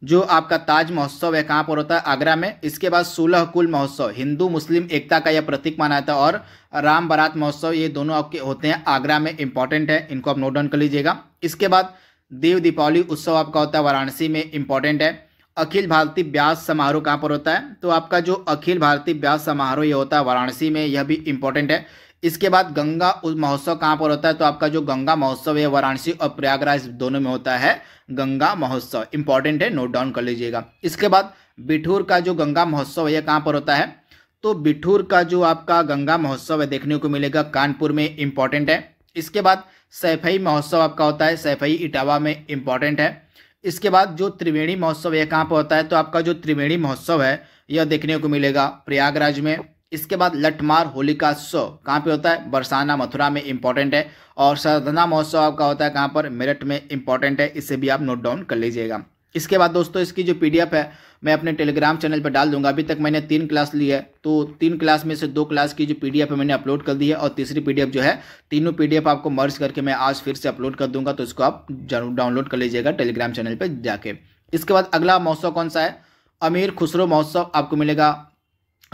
जो आपका ताज महोत्सव है कहाँ पर होता है, आगरा में। इसके बाद 16 कुल महोत्सव हिंदू मुस्लिम एकता का यह प्रतीक माना जाता है, और राम बारात महोत्सव, ये दोनों आपके होते हैं आगरा में, इंपॉर्टेंट है, इनको आप नोट डाउन कर लीजिएगा। इसके बाद देव दीपावली उत्सव आपका होता है वाराणसी में, इंपॉर्टेंट है। अखिल भारतीय व्यास समारोह कहाँ पर होता है, तो आपका जो अखिल भारतीय व्यास समारोह ये होता है वाराणसी में, यह भी इंपॉर्टेंट है। इसके बाद गंगा महोत्सव कहाँ पर होता है, तो आपका जो गंगा महोत्सव है वाराणसी और प्रयागराज दोनों में होता है गंगा महोत्सव, इंपॉर्टेंट है, नोट डाउन कर लीजिएगा। इसके बाद बिठूर का जो गंगा महोत्सव है यह कहाँ पर होता है, तो बिठूर का जो आपका गंगा महोत्सव है देखने को मिलेगा कानपुर में, इंपॉर्टेंट है। इसके बाद सैफई महोत्सव आपका होता है सैफई इटावा में, इंपॉर्टेंट है। इसके बाद जो त्रिवेणी महोत्सव है कहाँ पर होता है, तो आपका जो त्रिवेणी महोत्सव है यह देखने को मिलेगा प्रयागराज में। इसके बाद लठमार होलिका उत्सव कहाँ पे होता है, बरसाना मथुरा में, इंपॉर्टेंट है। और सरधना महोत्सव आपका होता है कहाँ पर, मेरठ में, इंपॉर्टेंट है, इसे भी आप नोट डाउन कर लीजिएगा। इसके बाद दोस्तों इसकी जो पीडीएफ है मैं अपने टेलीग्राम चैनल पर डाल दूंगा। अभी तक मैंने 3 क्लास ली है, तो 3 क्लास में से 2 क्लास की जो पीडीएफ है मैंने अपलोड कर दी है, और तीसरी पीडीएफ जो है, तीनों पीडीएफ आपको मर्ज करके मैं आज फिर से अपलोड कर दूंगा, तो इसको आप जरूर डाउनलोड कर लीजिएगा टेलीग्राम चैनल पर जाके। इसके बाद अगला महोत्सव कौन सा है, अमीर खुसरो महोत्सव आपको मिलेगा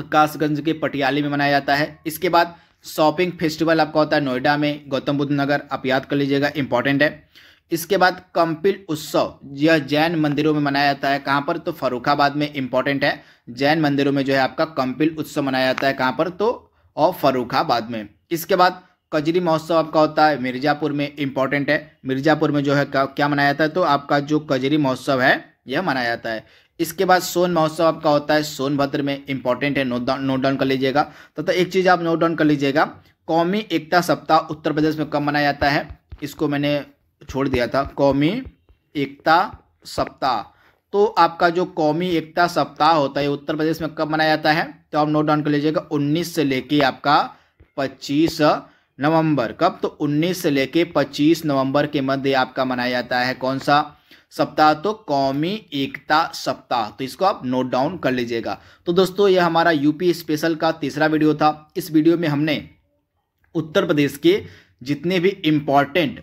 कासगंज के पटियाली में मनाया जाता है। इसके बाद शॉपिंग फेस्टिवल आपका होता है नोएडा में, गौतम बुद्ध नगर, आप याद कर लीजिएगा, इंपॉर्टेंट है। इसके बाद कंपिल उत्सव, यह जैन मंदिरों में मनाया जाता है, कहाँ पर, तो फर्रुखाबाद में, इंपॉर्टेंट है। जैन मंदिरों में जो है आपका कंपिल उत्सव मनाया जाता है, कहाँ पर, तो और फर्रुखाबाद में। इसके बाद कजरी महोत्सव आपका होता है मिर्जापुर में, इंपॉर्टेंट है। मिर्जापुर में जो है क्या मनाया जाता है, तो आपका जो कजरी महोत्सव है यह मनाया जाता है। इसके बाद सोन महोत्सव आपका होता है सोनभद्र में, इंपॉर्टेंट है, नोट डाउन कर लीजिएगा। तथा एक चीज़ आप नोट डाउन कर लीजिएगा, कौमी एकता सप्ताह उत्तर प्रदेश में कब मनाया जाता है, इसको मैंने छोड़ दिया था, कौमी एकता सप्ताह। तो आपका जो कौमी एकता सप्ताह होता है उत्तर प्रदेश में कब मनाया जाता है, तो आप नोट डाउन कर लीजिएगा 19 से लेके आपका 25 नवंबर, कब, तो 19 से लेके 25 नवंबर के मध्य आपका मनाया जाता है कौन सा सप्ताह, तो कौमी एकता सप्ताह। तो इसको आप नोट डाउन कर लीजिएगा। तो दोस्तों यह हमारा यूपी स्पेशल का तीसरा वीडियो था। इस वीडियो में हमने उत्तर प्रदेश के जितने भी इम्पॉर्टेंट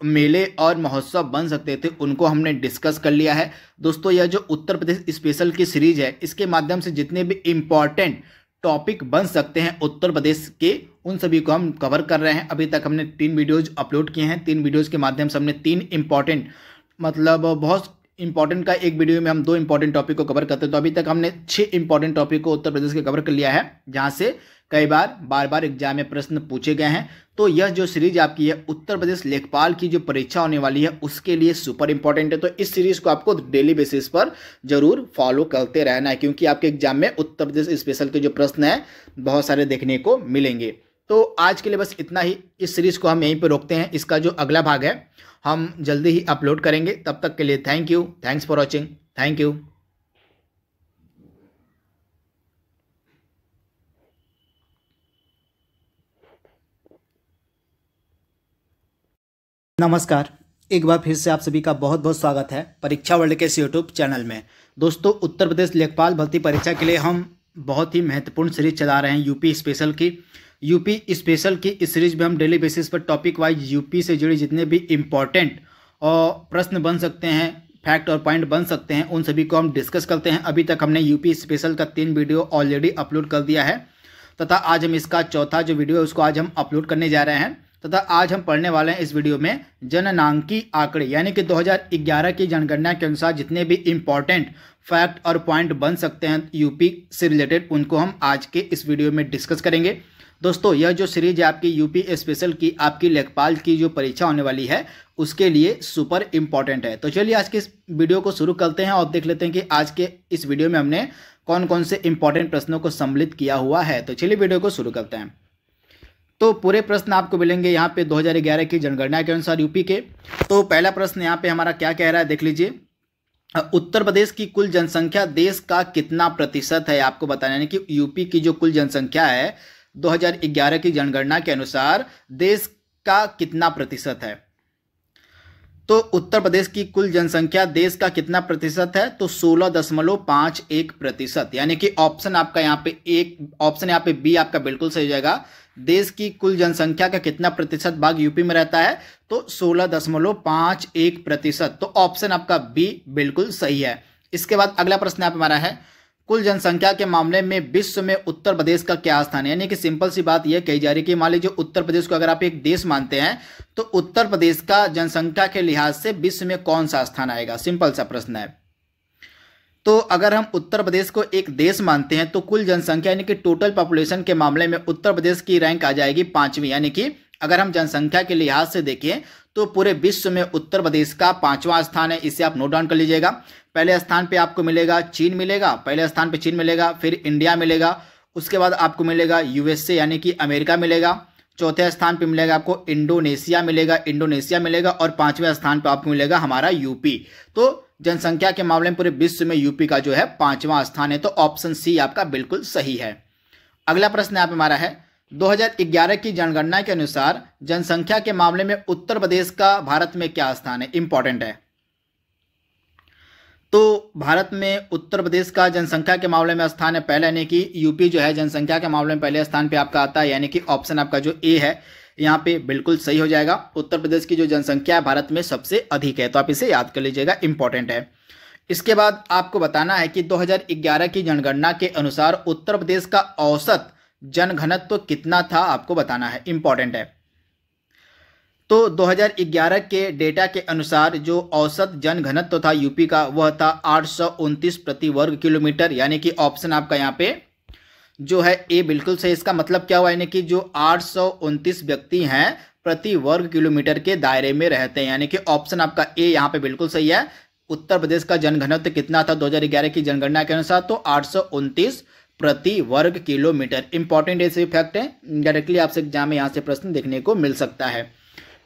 मेले और महोत्सव बन सकते थे उनको हमने डिस्कस कर लिया है। दोस्तों यह जो उत्तर प्रदेश स्पेशल की सीरीज है, इसके माध्यम से जितने भी इम्पॉर्टेंट टॉपिक बन सकते हैं उत्तर प्रदेश के, उन सभी को हम कवर कर रहे हैं। अभी तक हमने 3 वीडियोज अपलोड किए हैं। 3 वीडियोज के माध्यम से हमने 3 इम्पॉर्टेंट, मतलब बहुत इंपॉर्टेंट का एक वीडियो में हम 2 इंपॉर्टेंट टॉपिक को कवर करते हैं। तो अभी तक हमने 6 इंपॉर्टेंट टॉपिक को उत्तर प्रदेश के कवर कर लिया है, जहां से कई बार एग्जाम में प्रश्न पूछे गए हैं। तो यह जो सीरीज आपकी है उत्तर प्रदेश लेखपाल की जो परीक्षा होने वाली है उसके लिए सुपर इंपॉर्टेंट है। तो इस सीरीज को आपको डेली बेसिस पर जरूर फॉलो करते रहना है, क्योंकि आपके एग्जाम में उत्तर प्रदेश स्पेशल के जो प्रश्न है बहुत सारे देखने को मिलेंगे। तो आज के लिए बस इतना ही। इस सीरीज को हम यहीं पर रोकते हैं। इसका जो अगला भाग है हम जल्दी ही अपलोड करेंगे। तब तक के लिए thank you, thanks for watching, thank you. नमस्कार, एक बार फिर से आप सभी का बहुत बहुत स्वागत है परीक्षा वर्ल्ड के इस यूट्यूब चैनल में। दोस्तों उत्तर प्रदेश लेखपाल भर्ती परीक्षा के लिए हम बहुत ही महत्वपूर्ण सीरीज चला रहे हैं यूपी स्पेशल की। यूपी स्पेशल की इस सीरीज में हम डेली बेसिस पर टॉपिक वाइज यूपी से जुड़े जितने भी इम्पॉर्टेंट और प्रश्न बन सकते हैं, फैक्ट और पॉइंट बन सकते हैं, उन सभी को हम डिस्कस करते हैं। अभी तक हमने यूपी स्पेशल का 3 वीडियो ऑलरेडी अपलोड कर दिया है, तथा आज हम इसका चौथा जो वीडियो है उसको आज हम अपलोड करने जा रहे हैं। तथा आज हम पढ़ने वाले हैं इस वीडियो में जननांकी आंकड़े, यानी कि 2011 की जनगणना के अनुसार जितने भी इम्पॉर्टेंट फैक्ट और पॉइंट बन सकते हैं यूपी से रिलेटेड, उनको हम आज के इस वीडियो में डिस्कस करेंगे। दोस्तों यह जो सीरीज है आपकी यूपी स्पेशल की, आपकी लेखपाल की जो परीक्षा होने वाली है उसके लिए सुपर इंपॉर्टेंट है। तो चलिए आज के इस वीडियो को शुरू करते हैं और देख लेते हैं कि आज के इस वीडियो में हमने कौन कौन से इंपॉर्टेंट प्रश्नों को सम्मिलित किया हुआ है। तो चलिए वीडियो को शुरू करते हैं। तो पूरे प्रश्न आपको मिलेंगे यहाँ पे 2011 की जनगणना के अनुसार यूपी के। तो पहला प्रश्न यहाँ पे हमारा क्या कह रहा है, देख लीजिए। उत्तर प्रदेश की कुल जनसंख्या देश का कितना प्रतिशत है, आपको बताना है कि यूपी की जो कुल जनसंख्या है 2011 की जनगणना के अनुसार देश का कितना प्रतिशत है। तो उत्तर प्रदेश की कुल जनसंख्या देश का कितना प्रतिशत है, तो 16.51%, यानी कि ऑप्शन आपका यहाँ पे ऑप्शन यहाँ पे बी आपका बिल्कुल सही हो जाएगा। देश की कुल जनसंख्या का कितना प्रतिशत भाग यूपी में रहता है, तो 16.51%। तो ऑप्शन आपका बी बिल्कुल सही है। इसके बाद अगला प्रश्न यहाँ पे हमारा है, कुल जनसंख्या के मामले में विश्व में उत्तर प्रदेश का क्या स्थान है। यानी कि सिंपल सी बात यह कही जा रही है कि मान लीजिए उत्तर प्रदेश को अगर आप एक देश मानते हैं तो उत्तर प्रदेश का जनसंख्या के लिहाज से विश्व में कौन सा स्थान आएगा, सिंपल सा प्रश्न है। तो अगर हम उत्तर प्रदेश को एक देश मानते हैं तो कुल जनसंख्या यानी कि टोटल पॉपुलेशन के मामले में उत्तर प्रदेश की रैंक आ जाएगी 5वीं। यानी कि अगर हम जनसंख्या के लिहाज से देखें तो पूरे विश्व में उत्तर प्रदेश का 5वां स्थान है। इसे आप नोट डाउन कर लीजिएगा। पहले स्थान पे आपको मिलेगा चीन मिलेगा, पहले स्थान पे चीन मिलेगा, फिर इंडिया मिलेगा, उसके बाद आपको मिलेगा यूएसए यानी कि अमेरिका मिलेगा, चौथे स्थान पे मिलेगा आपको इंडोनेशिया मिलेगा और 5वें स्थान पे आपको मिलेगा हमारा यूपी। तो जनसंख्या के मामले में पूरे विश्व में यूपी का जो है 5वां स्थान है। तो ऑप्शन सी आपका बिल्कुल सही है। अगला प्रश्न यहाँ पे हमारा है, 2011 की जनगणना के अनुसार जनसंख्या के मामले में उत्तर प्रदेश का भारत में क्या स्थान है, इंपॉर्टेंट है। तो भारत में उत्तर प्रदेश का जनसंख्या के मामले में स्थान है पहले, यानी कि यूपी जो है जनसंख्या के मामले में पहले स्थान पे आपका आता है, यानी कि ऑप्शन आपका जो ए है यहाँ पे बिल्कुल सही हो जाएगा। उत्तर प्रदेश की जो जनसंख्या है भारत में सबसे अधिक है, तो आप इसे याद कर लीजिएगा, इंपॉर्टेंट है। इसके बाद आपको बताना है कि 2011 की जनगणना के अनुसार उत्तर प्रदेश का औसत जनघनत्व कितना था, आपको बताना है, इंपॉर्टेंट है। तो 2011 के डेटा के अनुसार जो औसत जनघनत्व था यूपी का वह था 829 प्रति वर्ग किलोमीटर, यानी कि ऑप्शन आपका यहाँ पे जो है ए बिल्कुल सही। इसका मतलब क्या हुआ, यानी कि जो 829 व्यक्ति हैं प्रति वर्ग किलोमीटर के दायरे में रहते हैं, यानी कि ऑप्शन आपका ए यहाँ पे बिल्कुल सही है। उत्तर प्रदेश का जनघनत्व कितना था 2011 की जनगणना के अनुसार, तो 829 प्रति वर्ग किलोमीटर। इंपॉर्टेंट ऐसे फैक्ट है, डायरेक्टली आपसे एग्जाम में यहाँ से प्रश्न देखने को मिल सकता है।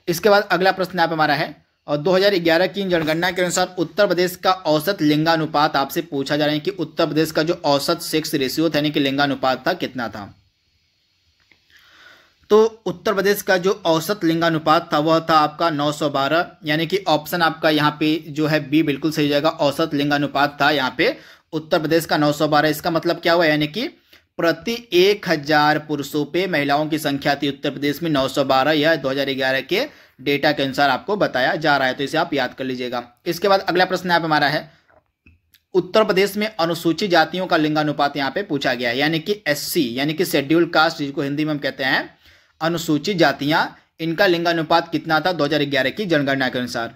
इसके बाद अगला प्रश्न यहाँ पे हमारा है, और 2011 की जनगणना के अनुसार उत्तर प्रदेश का औसत लिंगानुपात आपसे पूछा जा रहा है कि उत्तर प्रदेश का जो औसत सेक्स रेशियो था यानी कि लिंगानुपात था कितना था। तो उत्तर प्रदेश का जो औसत लिंगानुपात था वह था आपका 912, यानी कि ऑप्शन आपका यहाँ पे जो है बी बिल्कुल सही हो जाएगा। औसत लिंगानुपात था यहाँ पे उत्तर प्रदेश का 912। इसका मतलब क्या हुआ, यानी कि प्रति 1000 पुरुषों पे महिलाओं की संख्या थी उत्तर प्रदेश में 912। यह 2011 के डेटा के अनुसार आपको बताया जा रहा है, तो इसे आप याद कर लीजिएगा। इसके बाद अगला प्रश्न यहाँ पे हमारा है, उत्तर प्रदेश में अनुसूचित जातियों का लिंगानुपात यहाँ पे पूछा गया है, यानी कि एससी यानी कि शेड्यूल्ड कास्ट, जिसको हिंदी में हम कहते हैं अनुसूचित जातियां, इनका लिंगानुपात कितना था 2011 की जनगणना के अनुसार।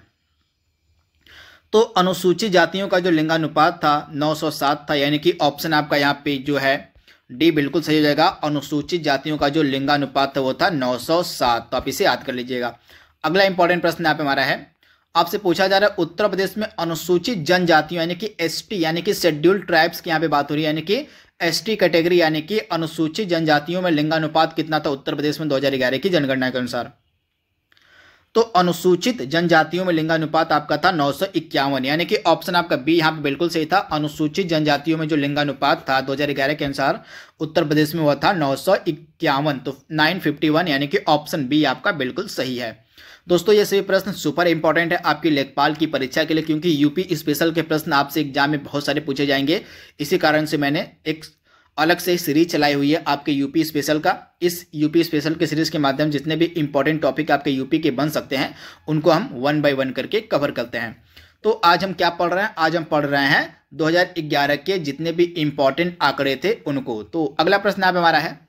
तो अनुसूचित जातियों का जो लिंगानुपात था 907 था, यानी कि ऑप्शन आपका यहाँ पे जो है डी बिल्कुल सही हो जाएगा। अनुसूचित जातियों का जो लिंगानुपात था वो था 907, तो आप इसे याद कर लीजिएगा। अगला इंपॉर्टेंट प्रश्न यहाँ पे हमारा है, आपसे पूछा जा रहा है उत्तर प्रदेश में अनुसूचित जनजातियों यानी कि एसटी यानी कि शेड्यूल्ड ट्राइब्स की यहाँ पे बात हो रही है, यानी कि एसटी कैटेगरी यानी कि अनुसूचित जनजातियों में लिंगानुपात कितना था उत्तर प्रदेश में 2011 की जनगणना के अनुसार। तो अनुसूचित जनजातियों में लिंगानुपात आपका था 951, यानी कि ऑप्शन आपका बी यहाँ पे बिल्कुल सही था। अनुसूचित जनजातियों में जो लिंगानुपात था 2011 के अनुसार उत्तर प्रदेश में हुआ था 951, तो 951, यानी कि ऑप्शन बी आपका बिल्कुल सही है। दोस्तों ये सभी प्रश्न सुपर इंपॉर्टेंट है आपकी लेखपाल की परीक्षा के लिए, क्योंकि यूपी स्पेशल के प्रश्न आपसे एग्जाम में बहुत सारे पूछे जाएंगे। इसी कारण से मैंने एक अलग से सीरीज चलाई हुई है आपके यूपी स्पेशल का। इस यूपी स्पेशल के सीरीज के माध्यम जितने भी इंपॉर्टेंट टॉपिक आपके यूपी के बन सकते हैं उनको हम 1 बाय 1 करके कवर करते हैं। तो आज हम क्या पढ़ रहे हैं, आज हम पढ़ रहे हैं 2011 के जितने भी इंपॉर्टेंट आंकड़े थे उनको। तो अगला प्रश्न यहाँ पे हमारा है,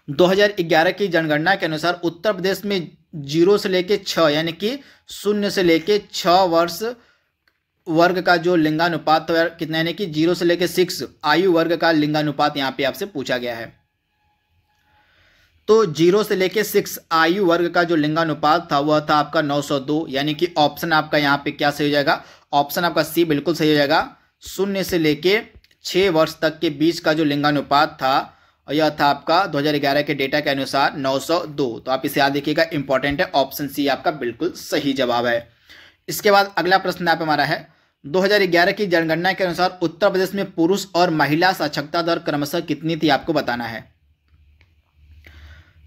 2011 की जनगणना के अनुसार उत्तर प्रदेश में 0 से लेके 6 यानी कि 0 से लेके 6 वर्ष वर्ग का जो लिंगानुपात कितना, यानी कि 0 से लेके 6 आयु वर्ग का लिंगानुपात यहाँ पे आपसे पूछा गया है। तो 0 से लेके 6 आयु वर्ग का जो लिंगानुपात था वह था आपका 902, यानी कि ऑप्शन आपका यहाँ पे क्या सही हो जाएगा, ऑप्शन आपका सी बिल्कुल सही हो जाएगा। 0 से लेके 6 वर्ष तक के बीच का जो लिंगानुपात था और यह था आपका 2011 के डेटा के अनुसार 902। तो आप इसे याद रखिएगा, इंपॉर्टेंट है। ऑप्शन सी आपका बिल्कुल सही जवाब है। इसके बाद अगला प्रश्न यहाँ पे हमारा है 2011 की जनगणना के अनुसार उत्तर प्रदेश में पुरुष और महिला साक्षरता दर क्रमशः कितनी थी, आपको बताना है।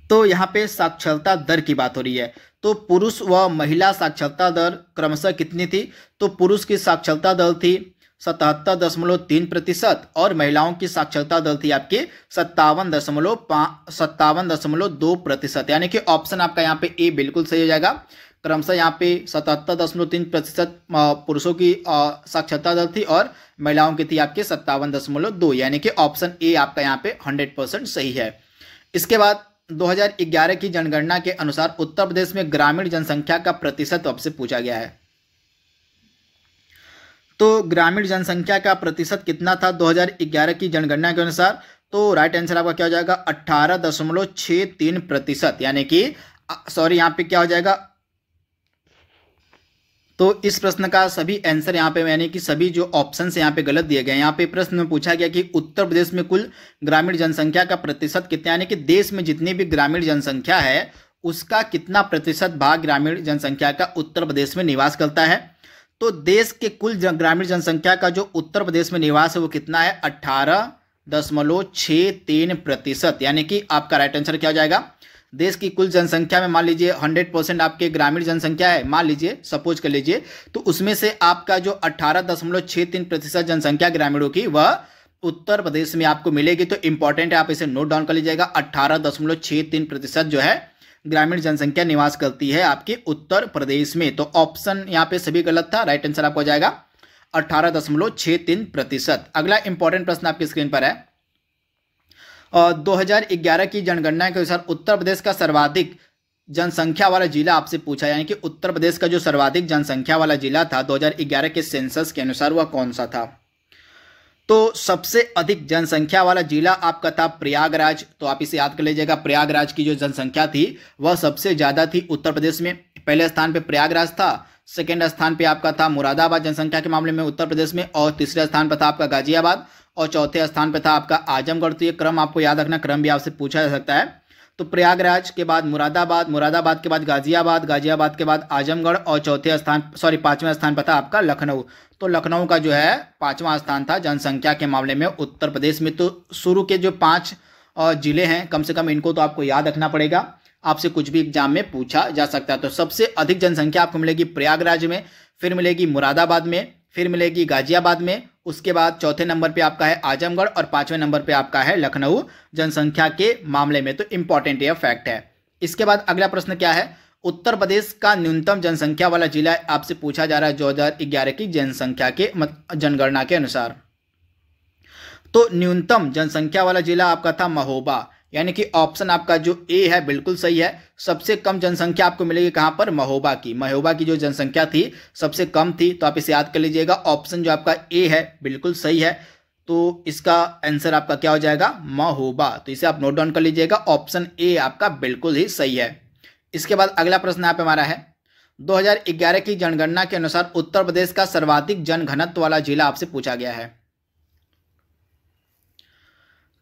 तो यहाँ पे साक्षरता दर की बात हो रही है, तो पुरुष व महिला साक्षरता दर क्रमशः कितनी थी। तो पुरुष की साक्षरता दर थी 77.3% और महिलाओं की साक्षरता दर थी आपकी 57.2%, यानी कि ऑप्शन आपका यहाँ पे ए बिल्कुल सही हो जाएगा। क्रमशः यहाँ पे 77.3% पुरुषों की साक्षरता दर थी और महिलाओं की थी आपकी 57.2, यानी कि ऑप्शन ए आपका यहाँ पे 100% सही है। इसके बाद 2011 की जनगणना के अनुसार उत्तर प्रदेश में ग्रामीण जनसंख्या का प्रतिशत आपसे पूछा गया है। तो ग्रामीण जनसंख्या का प्रतिशत कितना था 2011 की जनगणना के अनुसार। तो राइट आंसर आपका क्या हो जाएगा 18.63%, यानी कि सॉरी यहाँ पे क्या हो जाएगा। तो इस प्रश्न का सभी आंसर यहाँ पे यानी कि सभी जो ऑप्शन यहाँ पे गलत दिए गए। यहाँ पे प्रश्न में पूछा गया कि उत्तर प्रदेश में कुल ग्रामीण जनसंख्या का प्रतिशत कितना, यानी कि देश में जितनी भी ग्रामीण जनसंख्या है उसका कितना प्रतिशत भाग ग्रामीण जनसंख्या का उत्तर प्रदेश में निवास करता है। तो देश के कुल ग्रामीण जनसंख्या का जो उत्तर प्रदेश में निवास है वो कितना है 18.63%, यानी कि आपका राइट आंसर क्या हो जाएगा। देश की कुल जनसंख्या में मान लीजिए 100% आपके ग्रामीण जनसंख्या है, मान लीजिए सपोज कर लीजिए, तो उसमें से आपका जो 18.63% जनसंख्या ग्रामीणों की वह उत्तर प्रदेश में आपको मिलेगी। तो इंपॉर्टेंट है, आप इसे नोट डाउन कर लीजिएगा। 18.63% जो है ग्रामीण जनसंख्या निवास करती है आपके उत्तर प्रदेश में। तो ऑप्शन यहाँ पे सभी गलत था, राइट आंसर आपको हो जाएगा 18.63%। अगला इंपॉर्टेंट प्रश्न आपकी स्क्रीन पर है 2011 की जनगणना के अनुसार उत्तर प्रदेश का सर्वाधिक जनसंख्या वाला जिला आपसे पूछा, यानी कि उत्तर प्रदेश का जो सर्वाधिक जनसंख्या वाला जिला था 2011 के सेंसस के अनुसार वह कौन सा था। तो सबसे अधिक जनसंख्या वाला जिला आपका था प्रयागराज। तो आप इसे याद कर लीजिएगा, प्रयागराज की जो जनसंख्या थी वह सबसे ज्यादा थी उत्तर प्रदेश में। पहले स्थान पे प्रयागराज था, सेकेंड स्थान पे आपका था मुरादाबाद जनसंख्या के मामले में उत्तर प्रदेश में, और तीसरे स्थान पर था आपका गाजियाबाद, और चौथे स्थान पर था आपका आजमगढ़। तो ये क्रम आपको याद रखना, क्रम भी आपसे पूछा जा सकता है। तो प्रयागराज के बाद मुरादाबाद, मुरादाबाद के बाद गाजियाबाद, गाजियाबाद के बाद आजमगढ़, और पांचवें स्थान पर था आपका लखनऊ। तो लखनऊ का जो है 5वां स्थान था जनसंख्या के मामले में उत्तर प्रदेश में। तो शुरू के जो 5 जिले हैं कम से कम इनको तो आपको याद रखना पड़ेगा, आपसे कुछ भी एग्जाम में पूछा जा सकता है। तो सबसे अधिक जनसंख्या आपको मिलेगी प्रयागराज में, फिर मिलेगी मुरादाबाद में, फिर मिलेगी गाजियाबाद में, उसके बाद चौथे नंबर पे आपका है आजमगढ़, और 5वें नंबर पे आपका है लखनऊ जनसंख्या के मामले में। तो इंपॉर्टेंट यह फैक्ट है। इसके बाद अगला प्रश्न क्या है, उत्तर प्रदेश का न्यूनतम जनसंख्या वाला जिला आपसे पूछा जा रहा है 2011 की जनसंख्या के जनगणना के अनुसार। तो न्यूनतम जनसंख्या वाला जिला आपका था महोबा, यानी कि ऑप्शन आपका जो ए है बिल्कुल सही है। सबसे कम जनसंख्या आपको मिलेगी कहां पर, महोबा की। महोबा की जो जनसंख्या थी सबसे कम थी, तो आप इसे याद कर लीजिएगा। ऑप्शन जो आपका ए है बिल्कुल सही है, तो इसका आंसर आपका क्या हो जाएगा महोबा। तो इसे आप नोट डाउन कर लीजिएगा, ऑप्शन ए आपका बिल्कुल ही सही है। इसके बाद अगला प्रश्न यहाँ पे हमारा है 2011 की जनगणना के अनुसार उत्तर प्रदेश का सर्वाधिक जनघनत्व वाला जिला आपसे पूछा गया है।